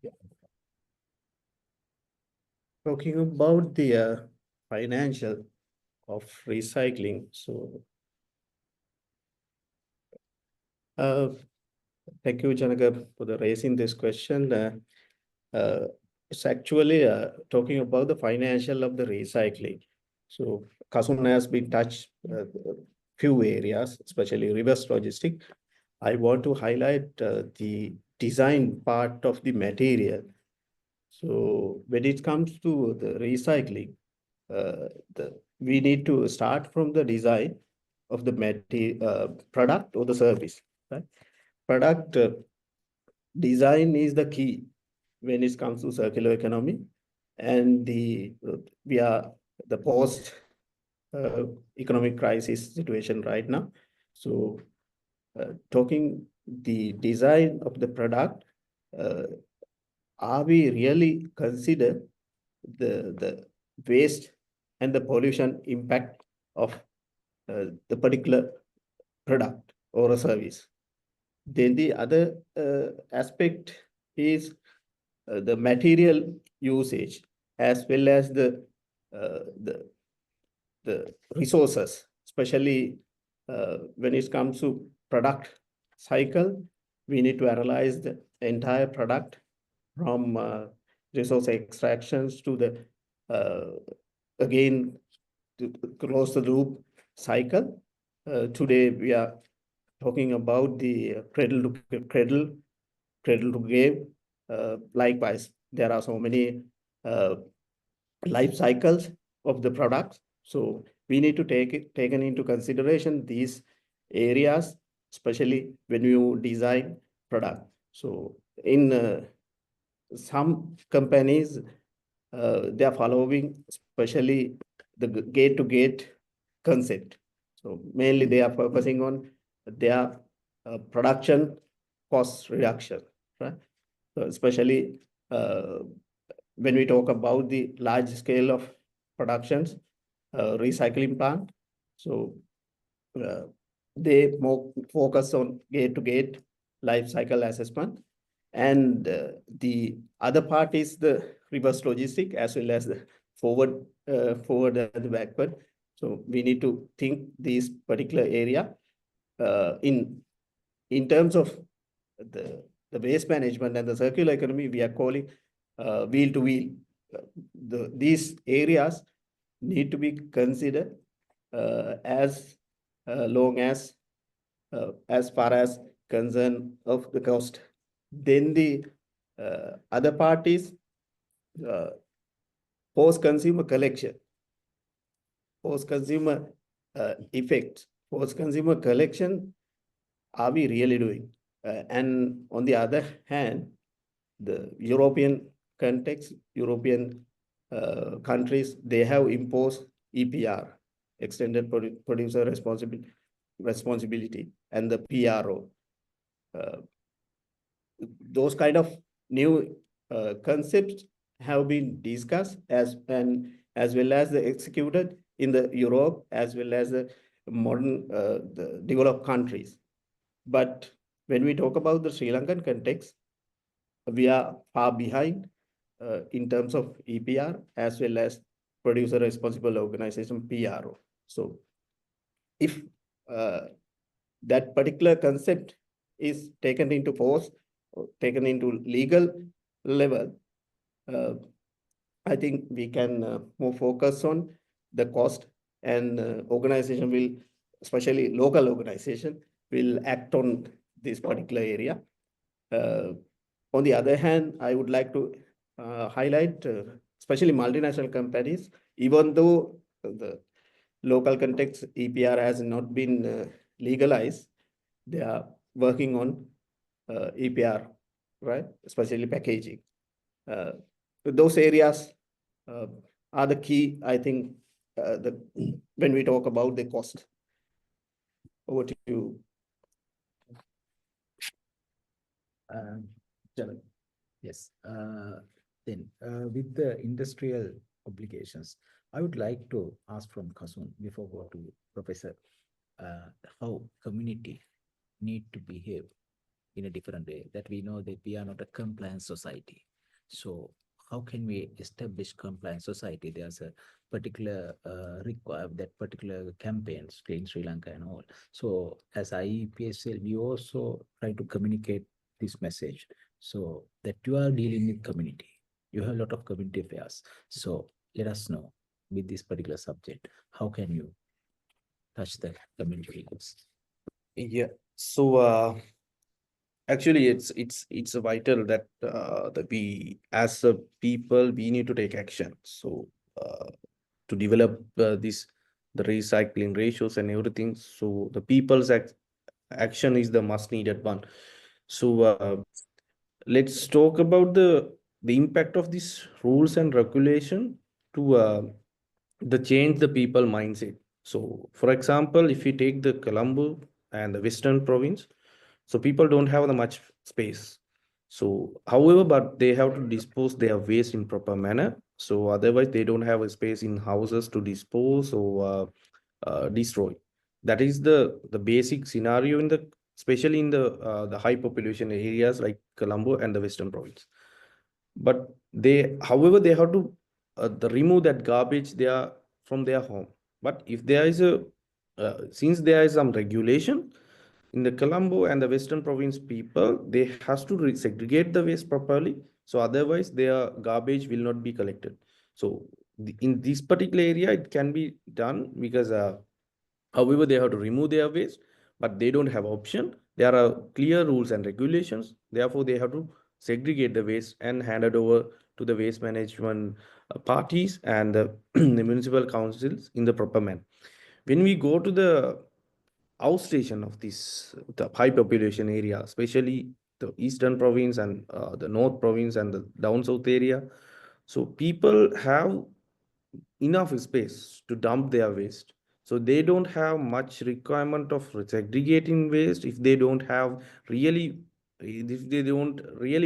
Yeah. Talking about the financial of recycling, so thank you, Janaka, for the raising this question. It's actually talking about the financial of the recycling. So Kasun has been touched few areas, especially reverse logistic. I want to highlight the design part of the material. So when it comes to the recycling, we need to start from the design of the product or the service. Right? Product design is the key when it comes to circular economy, and we are the post economic crisis situation right now. So talking the design of the product, are we really consider the waste and the pollution impact of the particular product or a service? Then the other aspect is the material usage as well as the resources, especially when it comes to product cycle. We need to analyze the entire product from resource extractions to the again to close the loop cycle. Today we are talking about the cradle to grave. Likewise, there are so many life cycles of the products. So we need to taken into consideration these areas, especially when you design product. So in some companies, they are following especially the gate-to-gate concept. So mainly they are focusing on their production cost reduction, right? So especially when we talk about the large scale of productions, recycling plant, so they more focus on gate-to-gate life cycle assessment. And the other part is the reverse logistic as well as the forward, forward and backward. So we need to think this particular area in terms of the waste management and the circular economy. We are calling wheel to wheel. These areas need to be considered as long as far as concern of the cost. Then the other part is post-consumer collection, post-consumer effect, post-consumer collection. Are we really doing? And on the other hand, the European context, European countries, they have imposed EPR, extended producer responsibility, and the PRO. Those kind of new concepts have been discussed as well as executed in the Europe as well as the modern the developed countries. But when we talk about the Sri Lankan context, we are far behind in terms of EPR as well as producer responsible organization, PRO. So if that particular concept is taken into force, or taken into legal level, I think we can more focus on the cost, and organization will, especially local organization, will act on this particular area. On the other hand, I would like to highlight, especially multinational companies, even though the local context EPR has not been legalized, they are working on EPR, right? Especially packaging. Those areas are the key, I think, when we talk about the cost. Over to you. Jalan. Yes. Then with the industrial obligations, I would like to ask from Kasun before go to Professor, how community need to behave in a different way, that we know that we are not a compliant society. So how can we establish compliant society? There's a particular require that particular campaigns in Sri Lanka and all. So as IEPSL, we also try to communicate this message so that you are dealing with community. You have a lot of community affairs. So let us know with this particular subject, how can you touch the community figures? Yeah. So actually, it's vital that that we as a people we need to take action. So to develop the recycling ratios and everything. So the people's action is the must needed one. So let's talk about the impact of these rules and regulation to the change the people mindset. So for example, if we take the Colombo and the Western province, so people don't have the much space. So however, but they have to dispose their waste in proper manner. So otherwise they don't have a space in houses to dispose or destroy. That is the basic scenario in the, especially in the high population areas like Colombo and the Western province. But however, they have to remove that garbage there from their home. But if there is since there is some regulation in the Colombo and the Western province people, they has to segregate the waste properly. So otherwise their garbage will not be collected. So in this particular area, it can be done because however, they have to remove their waste, but they don't have option. There are clear rules and regulations. Therefore, they have to segregate the waste and hand it over to the waste management parties and the municipal councils in the proper manner. When we go to the outstation of the high population area, especially the eastern province and the north province and the down south area, so people have enough space to dump their waste. So they don't have much requirement of segregating waste if they don't really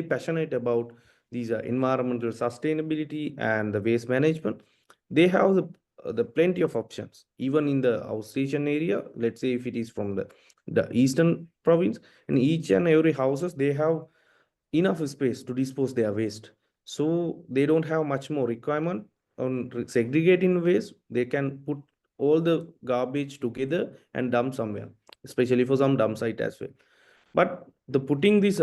passionate about these environmental sustainability and the waste management. They have the plenty of options even in the outstation area. Let's say if it is from the eastern province, in each and every houses they have enough space to dispose their waste, so they don't have much more requirement on segregating waste, they can put all the garbage together and dump somewhere, especially for some dump site as well. But the putting this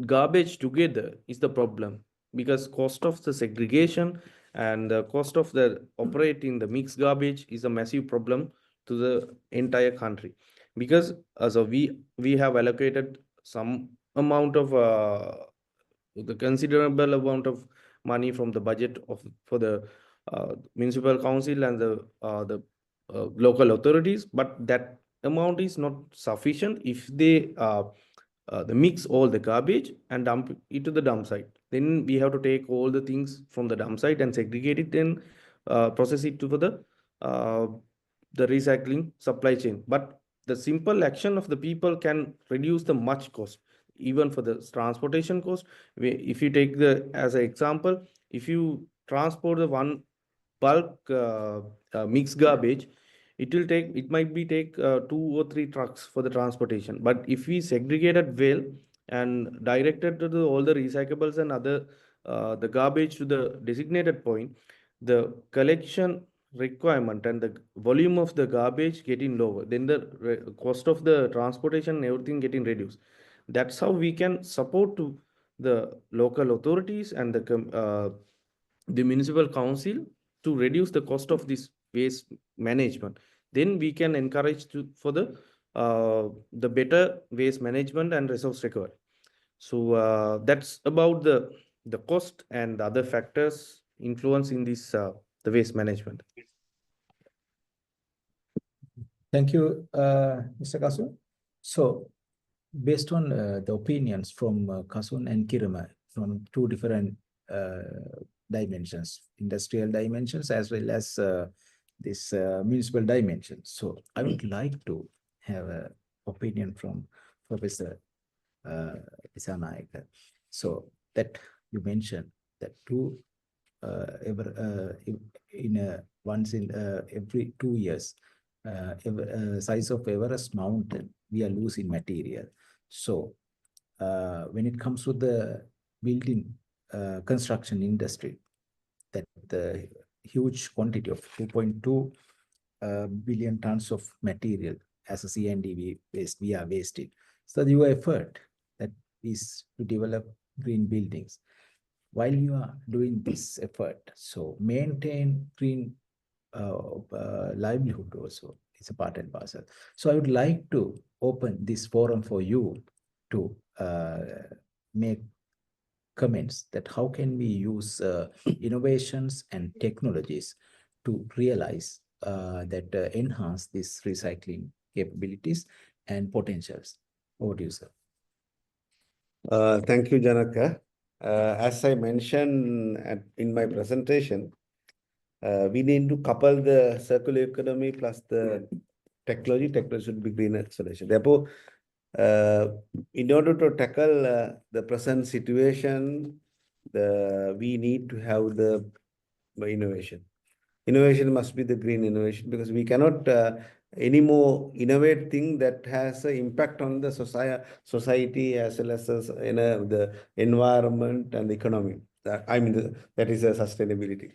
garbage together is the problem, because cost of the segregation and the cost of the operating the mixed garbage is a massive problem to the entire country. Because so we have allocated some amount of the considerable amount of money from the budget of for the municipal council and the local authorities, but that amount is not sufficient if they mix all the garbage and dump it to the dump site. Then we have to take all the things from the dump site and segregate it and process it to the recycling supply chain. But the simple action of the people can reduce the much cost, even for the transportation cost. If you take the as an example, if you transport the one bulk mixed garbage, it might be take 2 or 3 trucks for the transportation. But if we segregate it well and directed to all the recyclables and other the garbage to the designated point, the collection requirement and the volume of the garbage getting lower, then the cost of the transportation and everything getting reduced. That's how we can support to the local authorities and the municipal council to reduce the cost of this waste management. Then we can encourage for the better waste management and resource recovery. So that's about the cost and the other factors influencing this the waste management. Thank you, Mr. Kasun. So, based on the opinions from Kasun and Kirama from 2 different dimensions, industrial dimensions as well as this municipal dimension. So, I would like to have an opinion from Professor Disanayake. So, that you mentioned that once in every 2 years, size of Everest mountain, we are losing material. So when it comes to the building construction industry, that the huge quantity of 2.2 billion tons of material as a C&D waste, we are wasting. So your effort that is to develop green buildings. While you are doing this effort, so maintain green livelihood also is a part and parcel. So I would like to open this forum for you to make comments that how can we use innovations and technologies to realize that enhance these recycling capabilities and potentials. Over to you, sir. Thank you, Janaka. As I mentioned in my presentation, we need to couple the circular economy plus the technology. Technology should be green solution. Therefore, in order to tackle the present situation, we need to have the innovation. Innovation must be the green innovation, because we cannot anymore innovate thing that has an impact on the society as well as the environment and the economy. That is a sustainability.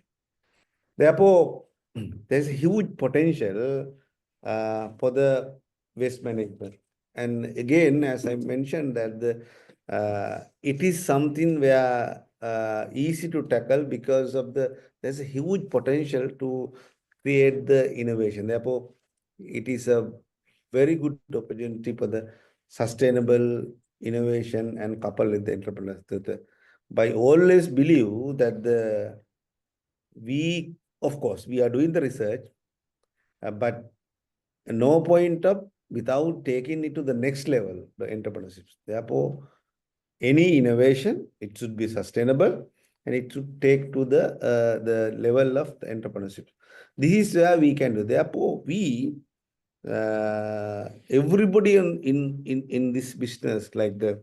Therefore, there's a huge potential for the waste management. And again, as I mentioned, that it is something where easy to tackle because of there's a huge potential to create the innovation. Therefore, it is a very good opportunity for the sustainable innovation and coupled with the entrepreneurs. By always believe that of course, we are doing the research, but no point of without taking it to the next level, the entrepreneurship. Therefore, any innovation, it should be sustainable and it should take to the level of the entrepreneurship. This is where we can do. Therefore, everybody in this business, like the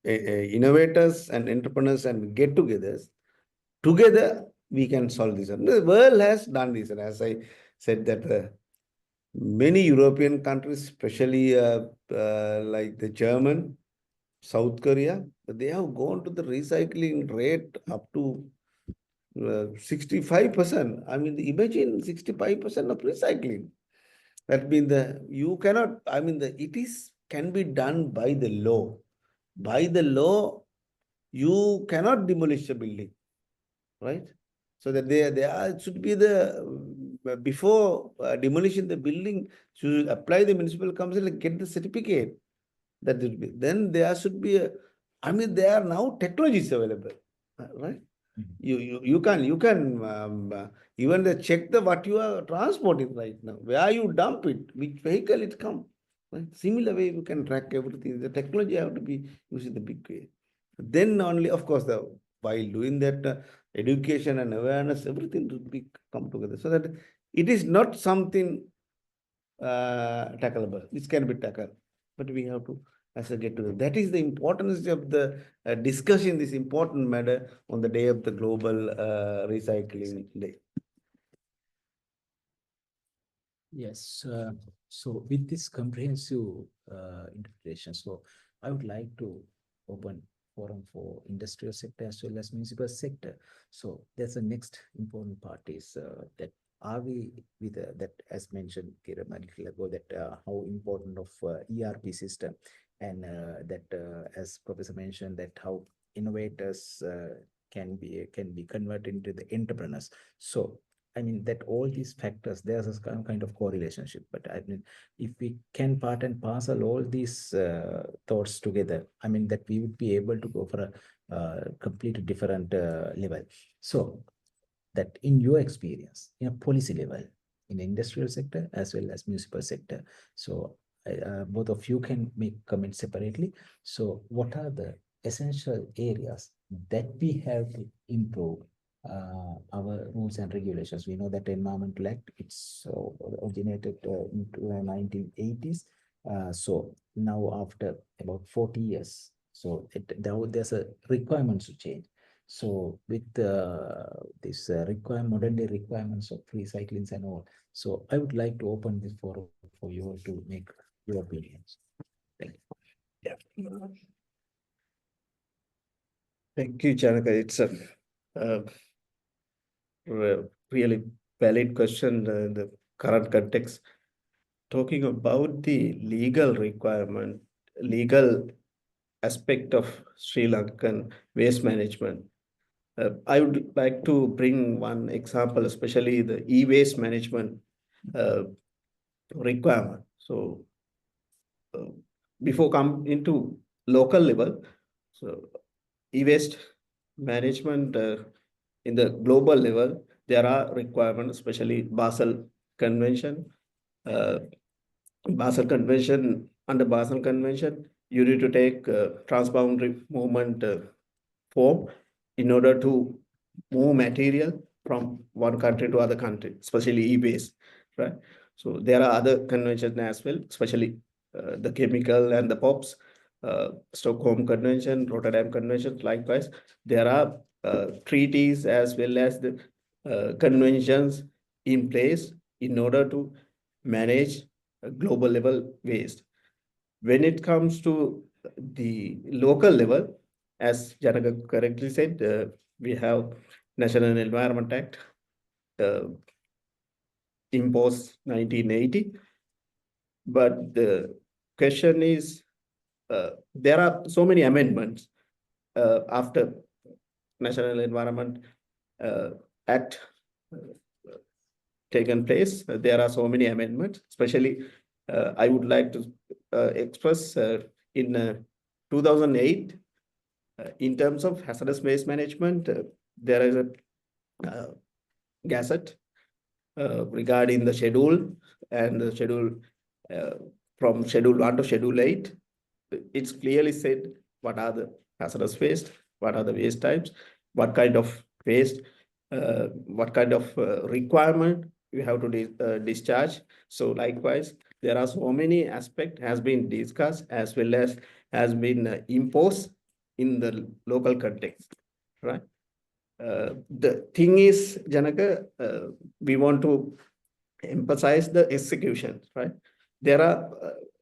innovators and entrepreneurs and get-togethers, together we can solve this. The world has done this, and as I said that many European countries, especially like the German, South Korea, they have gone to the recycling rate up to 65%. I mean, imagine 65% of recycling. That means you cannot, I mean, it can be done by the law. By the law, you cannot demolish a building, right? So that there should be before demolishing the building, should apply the municipal council and get the certificate. That would be, then there should be I mean, there are now technologies available, right? You can even check what you are transporting right now, where you dump it, which vehicle it come. Right? Similar way, you can track everything. The technology have to be used in the big way. Then only, of course, while doing that, education and awareness, everything will be come together, so that it is not something tackleable. This can be tackled, but we have to as a get together. That is the importance of the discussion, this important matter on the day of the global recycling day. Yes, so with this comprehensive interpretation, so I would like to open forum for industrial sector as well as municipal sector. So there's the next important part is that are we with that, as mentioned Kiran a little ago, that how important of ERP system, and that as Professor mentioned, that how innovators can be converted into the entrepreneurs. So I mean that all these factors, there's a kind of correlation. But I mean, if we can part and parcel all these thoughts together, I mean that we would be able to go for a completely different level. So that in your experience, in a policy level, in the industrial sector as well as municipal sector, so both of you can make comments separately. So what are the essential areas that we have to improve our rules and regulations? We know that Environmental Act, it's originated into the 1980s. So now after about 40 years, so there's a requirement to change. So with this modern day requirements of recyclings and all, so I would like to open this forum for you to make your opinions. Thank you. Yeah. Thank you, Janaka. It's a really valid question in the current context. Talking about the legal requirement, legal aspect of Sri Lankan waste management, I would like to bring one example, especially the e-waste management requirement. So before come into local level, so e-waste management in the global level, there are requirements, especially Basel Convention. Basel Convention, under Basel Convention, you need to take transboundary movement form in order to move material from one country to other country, especially e-waste, right? So there are other conventions as well, especially the chemical and the POPs, Stockholm Convention, Rotterdam Convention. Likewise, there are treaties as well as the conventions in place in order to manage global level waste. When it comes to the local level, as Janaka correctly said, we have National Environment Act imposed 1980. But the question is, there are so many amendments after National Environment Act taken place. There are so many amendments, especially I would like to express in 2008, in terms of hazardous waste management, there is a gazette regarding the schedule, and the schedule from Schedule 1 to Schedule 8. It's clearly said what are the hazardous waste, what are the waste types, what kind of waste, what kind of requirement you have to discharge. So likewise, there are so many aspects has been discussed as well as has been imposed in the local context, right? The thing is, Janaka, we want to emphasize the execution, right? There are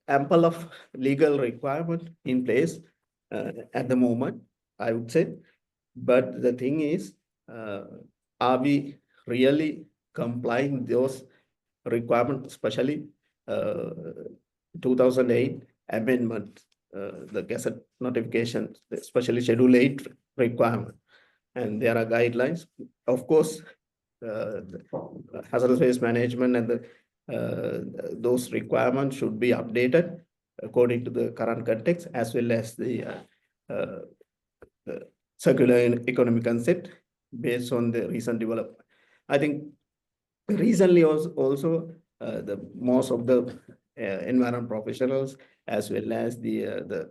ample of legal requirement in place. at the moment, I would say. But the thing is, are we really complying those requirements, especially 2008 amendment, the Gazette notification, especially Schedule 8 requirement. And there are guidelines. Of course, the hazardous waste management and those requirements should be updated according to the current context, as well as the circular economy concept based on the recent development. I think recently also the most of the environment professionals, as well as the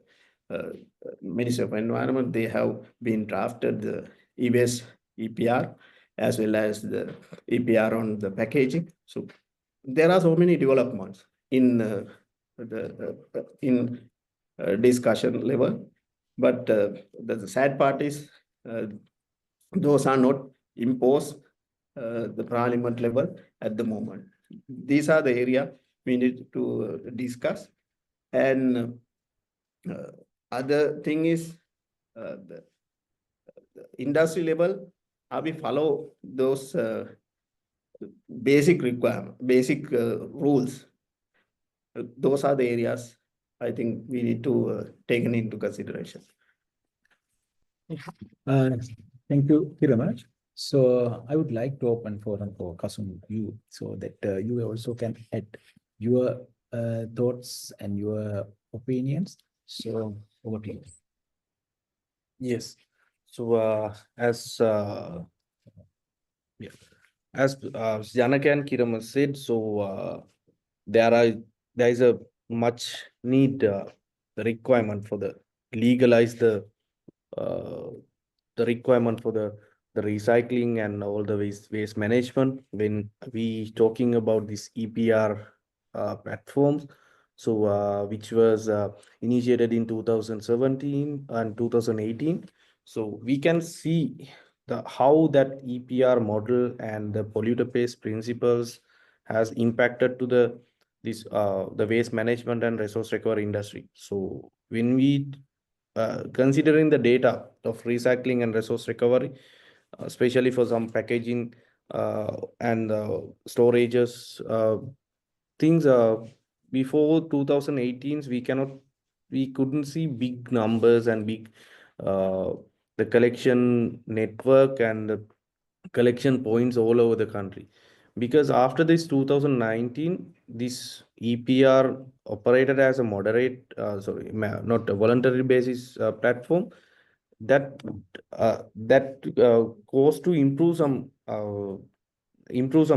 Ministry of Environment, they have been drafted the e-waste EPR, as well as the EPR on the packaging. So there are so many developments in discussion level, but the sad part is those are not imposed the parliament level at the moment. These are the area we need to discuss. And other thing is the industry level, how we follow those basic requirement, basic rules. Those are the areas I think we need to take into consideration. Thank you very much. So I would like to open forum for Kasum, you, so that you also can add your thoughts and your opinions. So over to you. Yes. So as Janaka and Kiram said, so there is a much need the requirement for the legalize the requirement for the recycling and all the waste management when we talking about this EPR platforms. So which was initiated in 2017 and 2018. So we can see how that EPR model and the polluter pays principles has impacted to the waste management and resource recovery industry. So when we considering the data of recycling and resource recovery, especially for some packaging and storages things, before 2018 we couldn't see big numbers and big the collection network and the collection points all over the country, because after this 2019 this EPR operated as a moderate not a voluntary basis platform that goes to improve some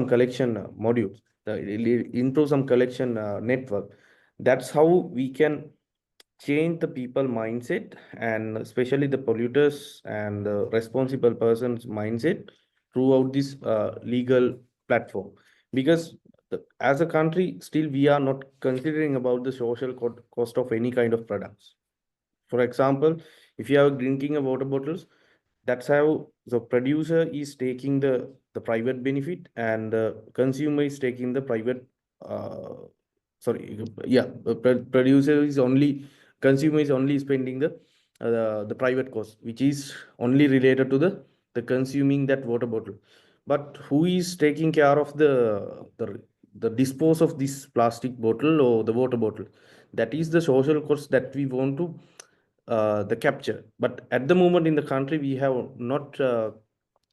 collection modules, improve some collection network. That's how we can change the people mindset, and especially the polluters and the responsible person's mindset throughout this legal platform. Because as a country still we are not considering about the social cost of any kind of products. For example, if you are drinking a water bottles, that's how the producer is taking the private benefit and the consumer is taking the private producer is only, consumer is only spending the private cost, which is only related to the consuming that water bottle. But who is taking care of the dispose of this plastic bottle or the water bottle? That is the social cost that we want to the capture. But at the moment in the country we have not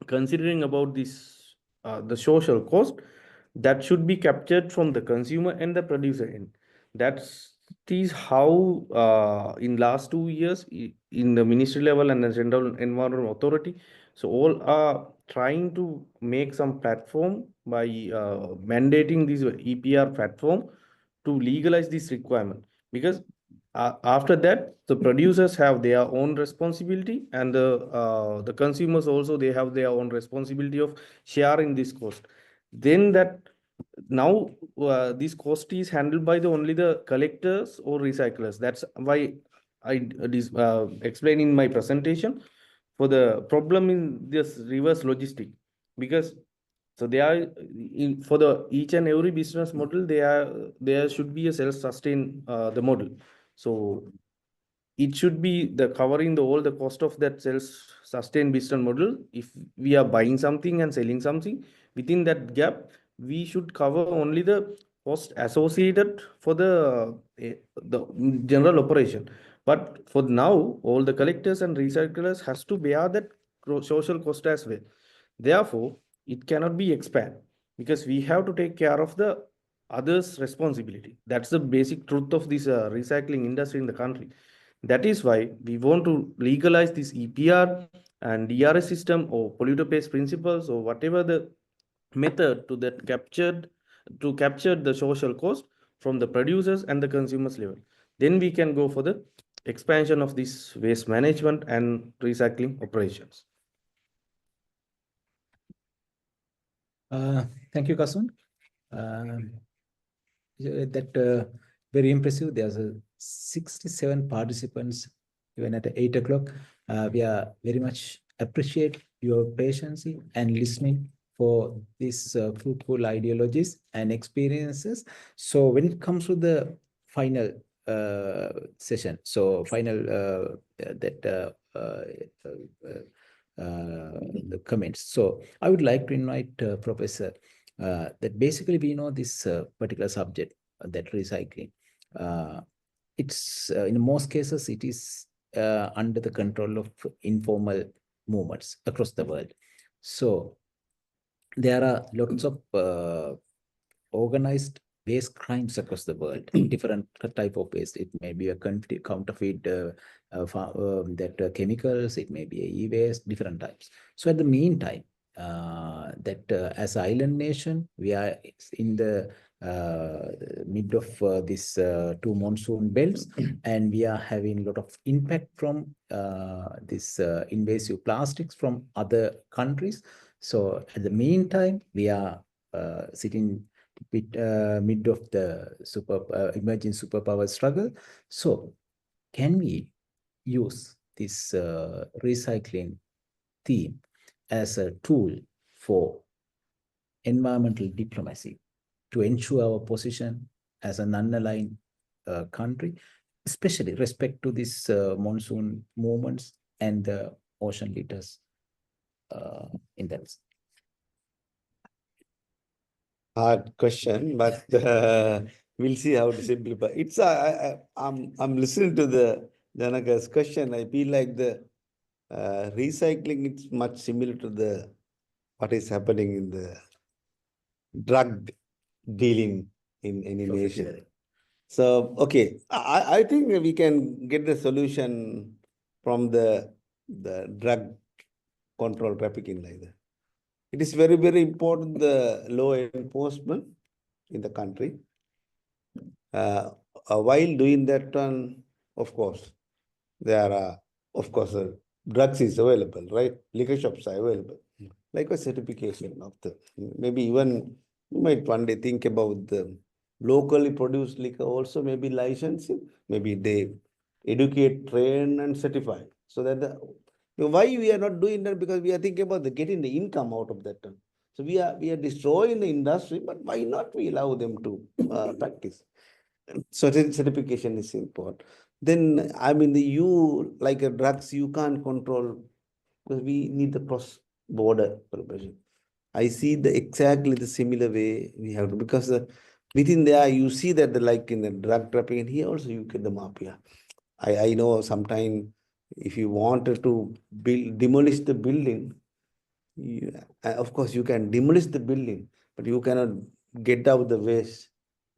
considering about this the social cost that should be captured from the consumer and the producer end. That's is how in last 2 years in the ministry level and the Central Environment Authority, so all are trying to make some platform by mandating this EPR platform to legalize this requirement. Because after that the producers have their own responsibility, and the consumers also, they have their own responsibility of sharing this cost. Then that now this cost is handled by only the collectors or recyclers. That's why I explain in my presentation for the problem in this reverse logistic. Because so they are in for the each and every business model, there should be a self-sustain the model. So it should be the covering all the cost of that self-sustained business model. If we are buying something and selling something, within that gap, we should cover only the cost associated for the general operation. But for now, all the collectors and recyclers has to bear that social cost as well. Therefore, it cannot be expanded because we have to take care of the others' responsibility. That's the basic truth of this recycling industry in the country. That is why we want to legalize this EPR and DRS system or polluter-pays principles or whatever the method to capture the social cost from the producers and the consumers level. Then we can go for the expansion of this waste management and recycling operations. Thank you, Kasun. That very impressive. There's 67 participants even at 8 o'clock. We are very much appreciate your patience and listening for these fruitful ideologies and experiences. So when it comes to the final session, so final the comments. So I would like to invite Professor that basically we know this particular subject, that recycling. It's in most cases it is under the control of informal movements across the world. So there are lots of organized waste crimes across the world, different type of waste. It may be a counterfeit chemicals, it may be a e-waste, different types. So at the meantime, as an island nation, we are in the mid of this two monsoon belts, and we are having a lot of impact from this invasive plastics from other countries. So at the meantime, we are sitting mid of the emerging superpower struggle. So can we use this recycling theme as a tool for environmental diplomacy to ensure our position as an unaligned country, especially respect to this monsoon movements and the ocean litters in that? Hard question, but we'll see how to simplify. It's I'm listening to the Janaka's question. I feel like the recycling, it's much similar to what is happening in the drug dealing in any nation. So okay, I think we can get the solution from the drug control trafficking like that. It is very, very important, the law enforcement in the country. While doing that one, of course, there are, of course, drugs is available, right? Liquor shops are available. Like a certification of maybe even you might one day think about the locally produced liquor also maybe licensing, maybe they educate, train and certify. So that why we are not doing that? Because we are thinking about getting the income out of that. So we are destroying the industry, but why not we allow them to practice? So certification is important. Then I mean like drugs you can't control because we need the cross-border preparation. I see exactly the similar way we have to, because within there you see that like in the drug trafficking here also you get the mafia. I know sometime if you wanted to demolish the building, of course you can demolish the building, but you cannot get out the waste.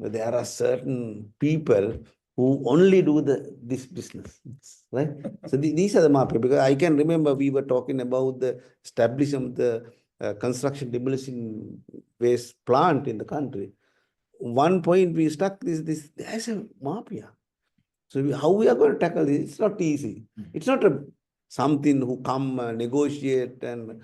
But there are certain people who only do this business, right? So these are the mafia, because I can remember we were talking about the establishment of the construction demolition waste plant in the country. One point we stuck this there's a mafia. So how we are going to tackle this? It's not easy. It's not something who come negotiate and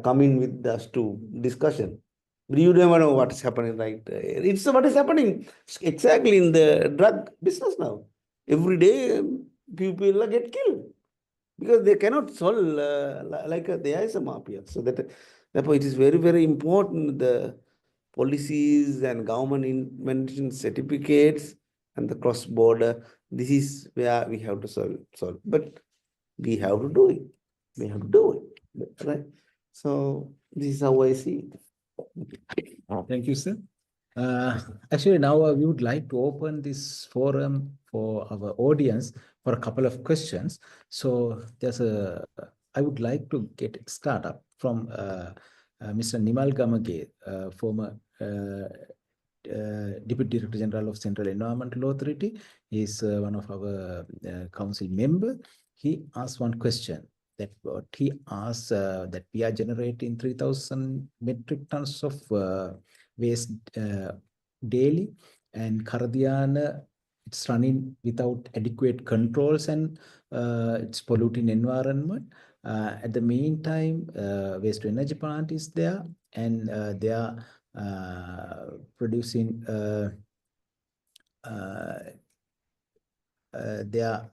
come in with us to discussion. But you never know what is happening, right? It's what is happening exactly in the drug business now. Every day people get killed because they cannot solve there is a mafia. So therefore it is very, very important the policies and government invention certificates and the cross-border. This is where we have to solve. But we have to do it. We have to do it. Right? So this is how I see it. Thank you, sir. Actually, now we would like to open this forum for our audience for a couple of questions. So I would like to get it started from Mr. Nimal Gamage, former Deputy Director General of Central Environmental Authority. He is one of our council member. He asked one question. That what he asked that we are generating 3,000 metric tons of waste daily, and Karadhiana, it's running without adequate controls, and it's polluting environment. At the meantime, waste to energy plant is there, and they are producing they are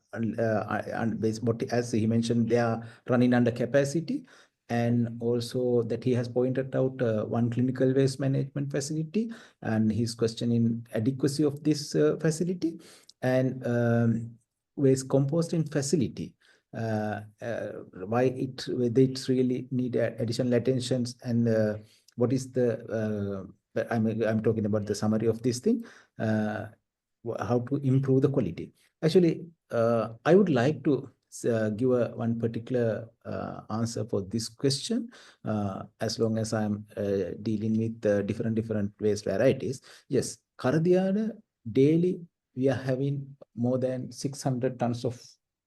as he mentioned, they are running under capacity. And also that he has pointed out one clinical waste management facility, and he's questioning adequacy of this facility, and waste composting facility, whether it's really need additional attentions, and what is the I'm talking about the summary of this thing, how to improve the quality. Actually, I would like to give one particular answer for this question, as long as I'm dealing with different waste varieties. Yes, Karadhiana daily we are having more than 600 tons of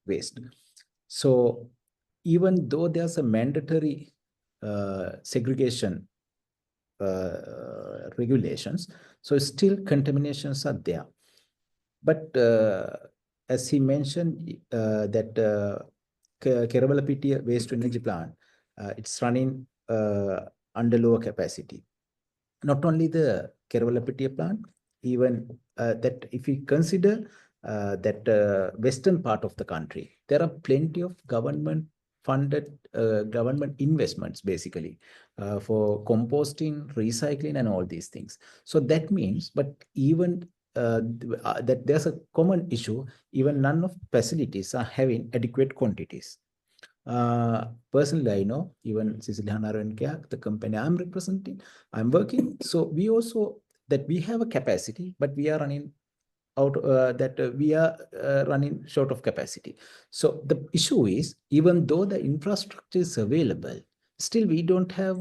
waste. So even though there's a mandatory segregation regulations, so still contaminations are there. But as he mentioned, that Kerawalapitiya waste to energy plant, it's running under lower capacity. Not only the Kerawalapitiya plant, even that if we consider that western part of the country, there are plenty of government funded government investments basically for composting, recycling, and all these things. So that means, but even that there's a common issue, even none of facilities are having adequate quantities. Personally, I know even Sicilian Care, the company I'm representing, I'm working. So we also that we have a capacity, but we are running out we are running short of capacity. So the issue is, even though the infrastructure is available, still we don't have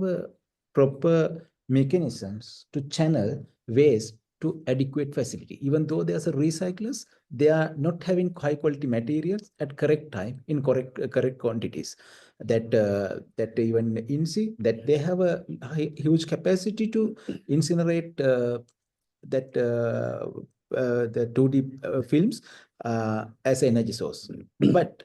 proper mechanisms to channel waste to adequate facility. Even though there's a recyclers, they are not having high quality materials at correct time in correct quantities. That even INSEE, that they have a huge capacity to incinerate the 2D films as energy source. But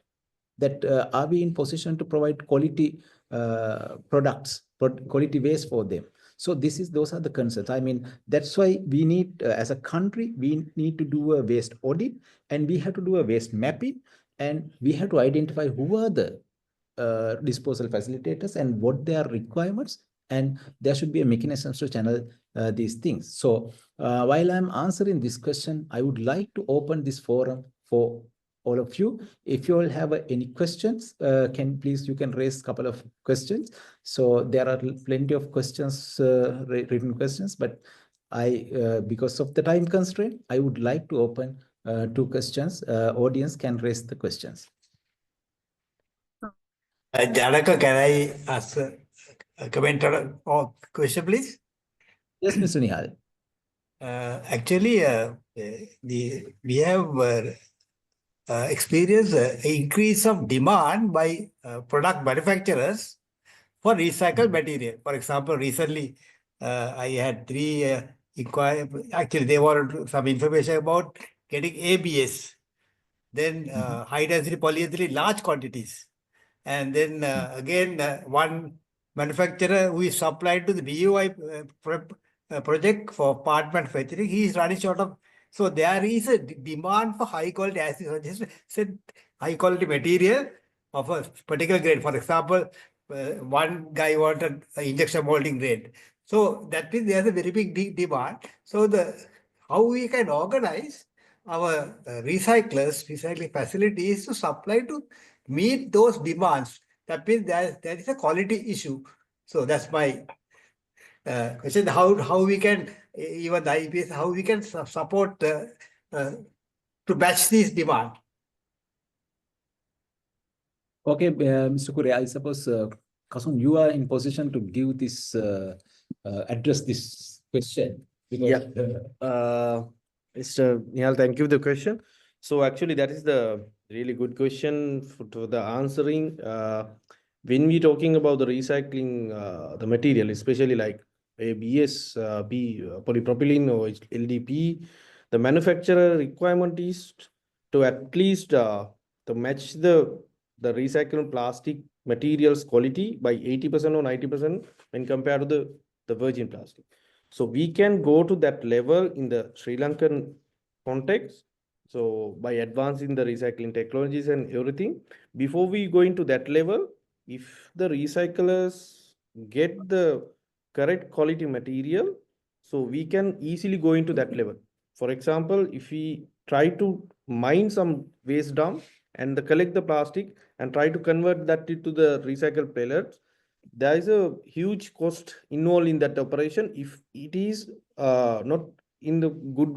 that are we in position to provide quality products, quality waste for them? So those are the concerns. I mean, that's why we need, as a country, we need to do a waste audit, and we have to do a waste mapping, and we have to identify who are the disposal facilitators and what their requirements, and there should be a mechanism to channel these things. So while I'm answering this question, I would like to open this forum for all of you. If you all have any questions, you can raise a couple of questions. So there are plenty of questions, written questions, but because of the time constraint, I would like to open 2 questions. Audience can raise the questions. Janaka, can I ask a comment or question, please? Yes, Mr. Nihal. Actually, we have experienced an increase of demand by product manufacturers for recycled material. For example, recently I had 3 inquiry. Actually, they wanted some information about getting ABS, then high density polyethylene, large quantities. And then again, one manufacturer who is supplied to the BUI project for part manufacturing, he is running short of. So there is a demand for high quality, as you just said, high quality material of a particular grade. For example, one guy wanted an injection molding grade. So that means there's a very big demand. So how we can organize our recyclers, recycling facilities to supply to meet those demands. That means there is a quality issue. So that's my question. How we can, even the IPS, how we can support to match this demand. Okay, Mr. Kure, I suppose, Kasun, you are in position to give this, address this question. Because, Mr. Nihal, thank you for the question. So actually, that is the really good question for the answering. When we talking about the recycling, the material, especially like ABS, polypropylene or LDP, the manufacturer requirement is to at least to match the recycled plastic materials quality by 80% or 90% when compared to the virgin plastic. So we can go to that level in the Sri Lankan context. So by advancing the recycling technologies and everything, before we go into that level, if the recyclers get the correct quality material, so we can easily go into that level. For example, if we try to mine some waste dump and collect the plastic and try to convert that into the recycled pellets, there is a huge cost involved in that operation if it is not in the good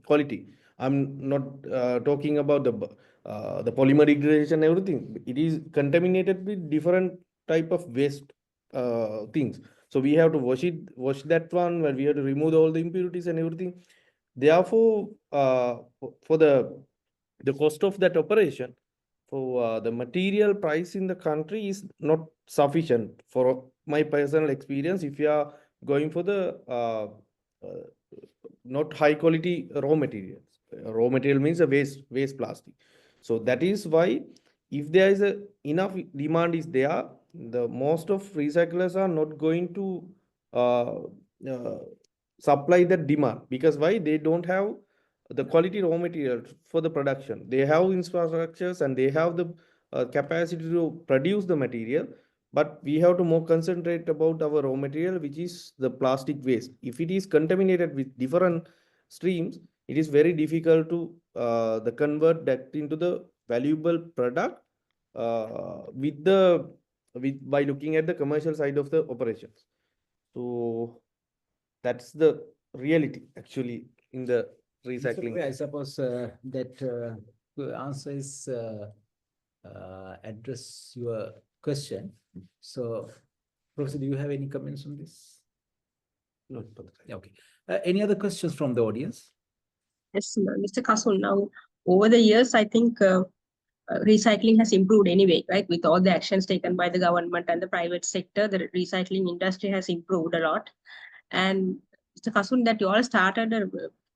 quality. I'm not talking about the polymer degradation and everything. It is contaminated with different type of waste things. So we have to wash that one, where we have to remove all the impurities and everything. Therefore, for the cost of that operation, for the material price in the country is not sufficient. For my personal experience, if you are going for the not high quality raw materials, raw material means a waste plastic. So that is why if there is a enough demand is there, the most of recyclers are not going to uh, uh, supply that demand, because why? They don't have the quality raw material for the production. They have infrastructures and they have the capacity to produce the material, but we have to more concentrate about our raw material, which is the plastic waste. If it is contaminated with different streams, it is very difficult to the convert that into the valuable product with by looking at the commercial side of the operations. So that's the reality actually in the Mr. recycling. Kure, I suppose that answer is address your question. So, Professor, do you have any comments on this? No, Okay. Any other questions from the audience? Yes, Mr. Kasun, now over the years, I think recycling has improved anyway, right? With all the actions taken by the government and the private sector, the recycling industry has improved a lot. And Mr. Kasun, that you all started a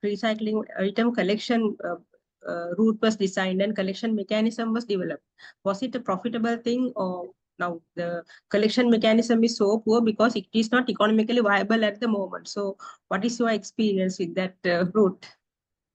recycling item collection route was designed and collection mechanism was developed. Was it a profitable thing, or now the collection mechanism is so poor because it is not economically viable at the moment? So what is your experience with that route?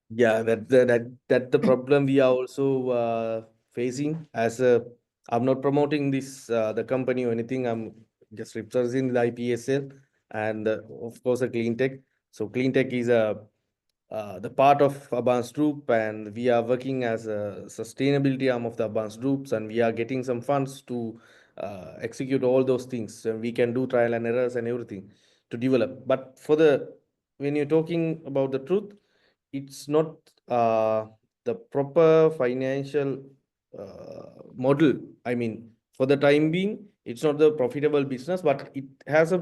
Yeah, that the problem we are also facing as a. I'm not promoting this the company or anything. I'm just representing the IPSL and of course a clean tech. So clean tech is the part of advanced group, and we are working as a sustainability arm of the advanced groups, and we are getting some funds to execute all those things. And we can do trial and errors and everything to develop. But for when you're talking about the truth, it's not the proper financial model. I mean, for the time being, it's not the profitable business, but it has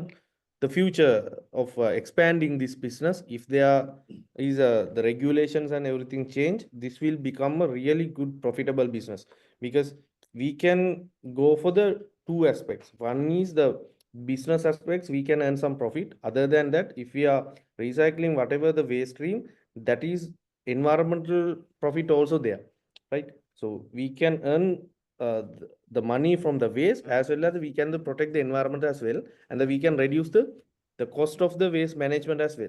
the future of expanding this business. If there is the regulations and everything change, this will become a really good profitable business, because we can go for the two aspects. One is the business aspects, we can earn some profit. Other than that, if we are recycling whatever the waste stream, that is environmental profit also there, right? So we can earn the money from the waste, as well as we can protect the environment as well, and we can reduce the cost of the waste management as well.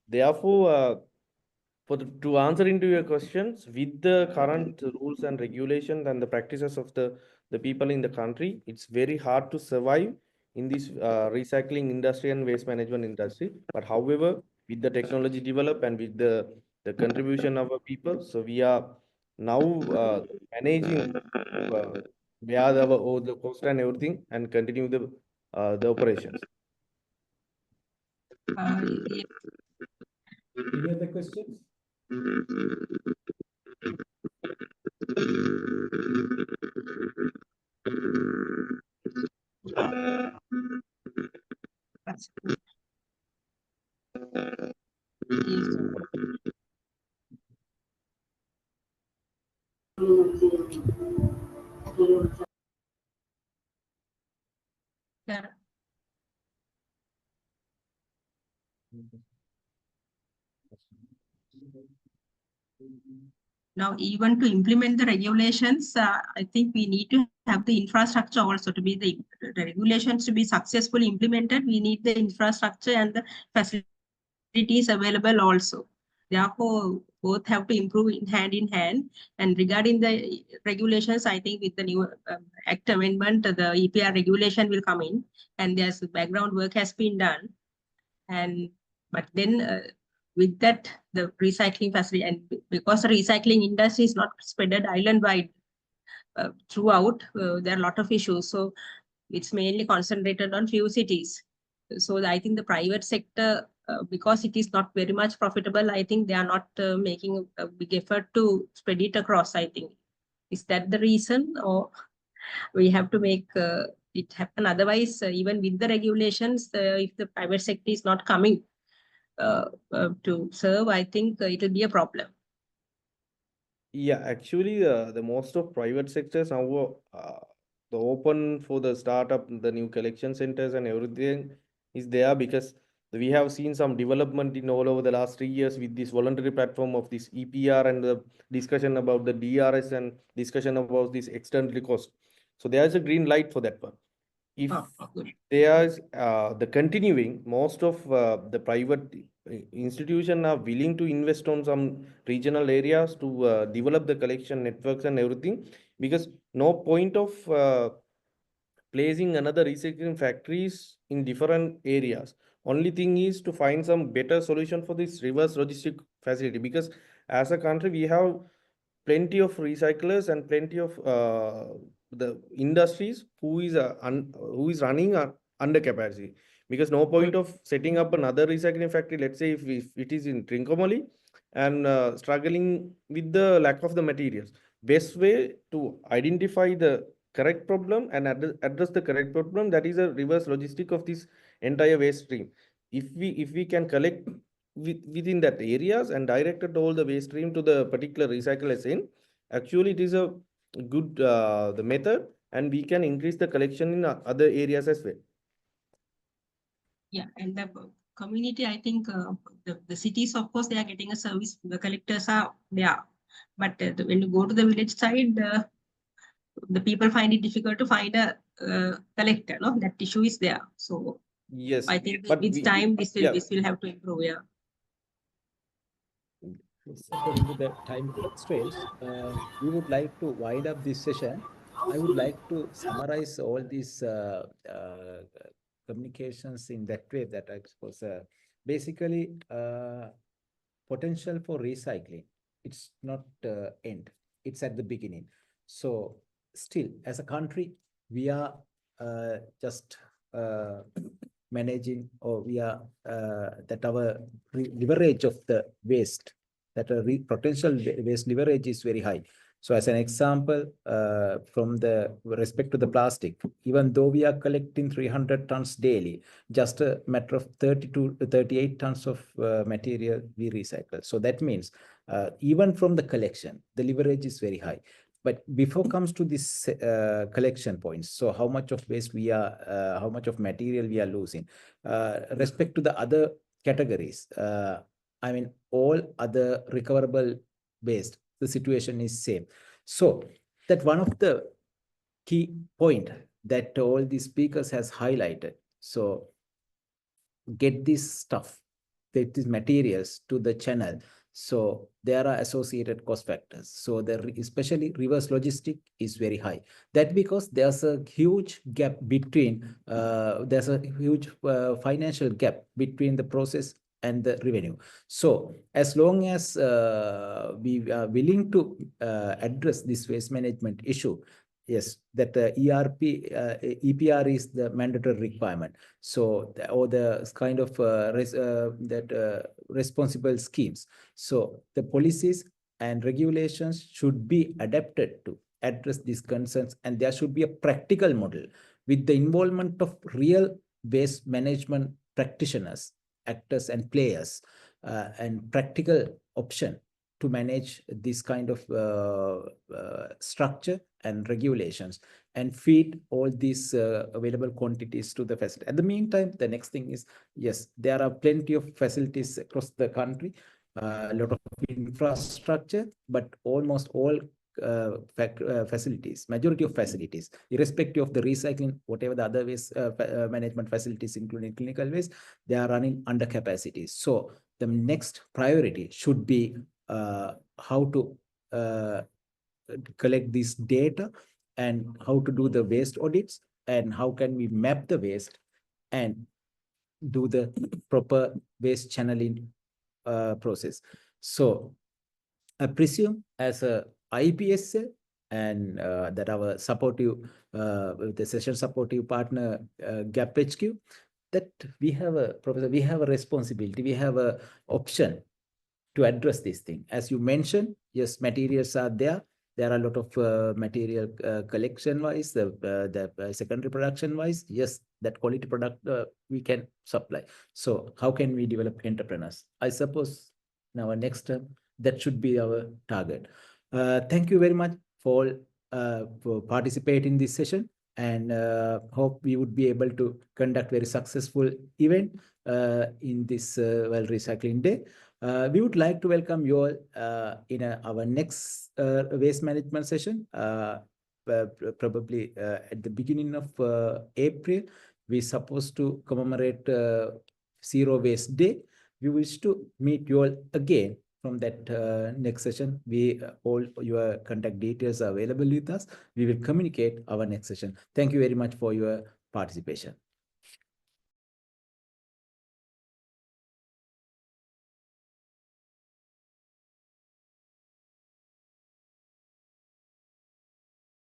Therefore, to answer into your questions, with the current rules and regulations and the practices of the people in the country, it's very hard to survive in this recycling industry and waste management industry. But however, with the technology develop and with the the contribution of our people. So we are now managing where all the cost and everything and continue the operations. Yeah. Any other questions? That's good. Yes. Yeah. Now, even to implement the regulations, I think we need to have the infrastructure also to be the regulations to be successfully implemented. We need the infrastructure and the facilities available also. Therefore, both have to improve in hand. And regarding the regulations, I think with the new Act amendment, the EPR regulation will come in, and there's background work has been done. But then with that, the recycling facility, and because the recycling industry is not spread island-wide throughout, there are a lot of issues. So it's mainly concentrated on few cities. So I think the private sector, because it is not very much profitable, I think they are not making a big effort to spread it across, I think. Is that the reason, or we have to make it happen? Otherwise, even with the regulations, if the private sector is not coming to serve, I think it will be a problem. Yeah, actually, the most of private sectors now the open for the startup, the new collection centers and everything is there, because we have seen some development in all over the last 3 years with this voluntary platform of this EPR and the discussion about the DRS and discussion about this external cost. So there is a green light for that one. If Good. there's the continuing, most of the private institution are willing to invest on some regional areas to develop the collection networks and everything, because no point of placing another recycling factories in different areas. Only thing is to find some better solution for this reverse logistic facility, because as a country we have plenty of recyclers and plenty of the industries who is running under capacity, because no point of setting up another recycling factory, let's say if it is in Trincomalee and struggling with the lack of the materials. Best way to identify the correct problem and address the correct problem, that is a reverse logistic of this entire waste stream. If we can collect within that areas and directed all the waste stream to the particular recyclers in, actually it is a good the method, and we can increase the collection in other areas as well. Yeah, and the community, I think the cities, of course, they are getting a service. The collectors are there, but when you go to the village side, the people find it difficult to find a collector. No, that issue is there. So Yes, I think but with time this will have to improve. Yeah. According to the time constraints, we would like to wind up this session. I would like to summarize all these communications in that way, that I suppose basically potential for recycling. It's not end, it's at the beginning. So still, as a country, we are just managing, or we are that our leverage of the waste, that potential waste leverage is very high. So as an example, from the respect to the plastic, even though we are collecting 300 tons daily, just a matter of 30 to 38 tons of material we recycle. So that means even from the collection, the leverage is very high. But before comes to this collection points, so how much of waste we are, how much of material we are losing, respect to the other categories, I mean, all other recoverable waste, the situation is same. So that one of the key point that all the speakers has highlighted. So get this stuff, get these materials to the channel. So there are associated cost factors. So especially reverse logistic is very high. That because there's a huge gap between, there's a huge financial gap between the process and the revenue. So as long as we are willing to address this waste management issue, yes, that EPR is the mandatory requirement. So or the kind of responsible schemes. So the policies and regulations should be adapted to address these concerns, and there should be a practical model with the involvement of real waste management practitioners, actors and players, and practical option to manage this kind of structure and regulations and feed all these available quantities to the facility. At the meantime, the next thing is, yes, there are plenty of facilities across the country, a lot of infrastructure, but almost all facilities, majority of facilities, irrespective of the recycling, whatever the other waste management facilities, including clinical waste, they are running under capacity. So the next priority should be how to collect this data and how to do the waste audits and how can we map the waste and do the proper waste channeling process. So I presume as a IPSL and that our supportive, the session supportive partner, GAP HQ, that we have a, Professor, we have a responsibility, we have a option to address this thing. As you mentioned, yes, materials are there. There are a lot of material collection wise, the secondary production wise. Yes, that quality product we can supply. So how can we develop entrepreneurs? I suppose in our next term, that should be our target. Thank you very much for participating in this session, and hope we would be able to conduct very successful event in this World Recycling Day. We would like to welcome you all in our next waste management session, probably at the beginning of April. We're supposed to commemorate Zero Waste Day. We wish to meet you all again from that next session. All your contact details are available with us. We will communicate our next session. Thank you very much for your participation.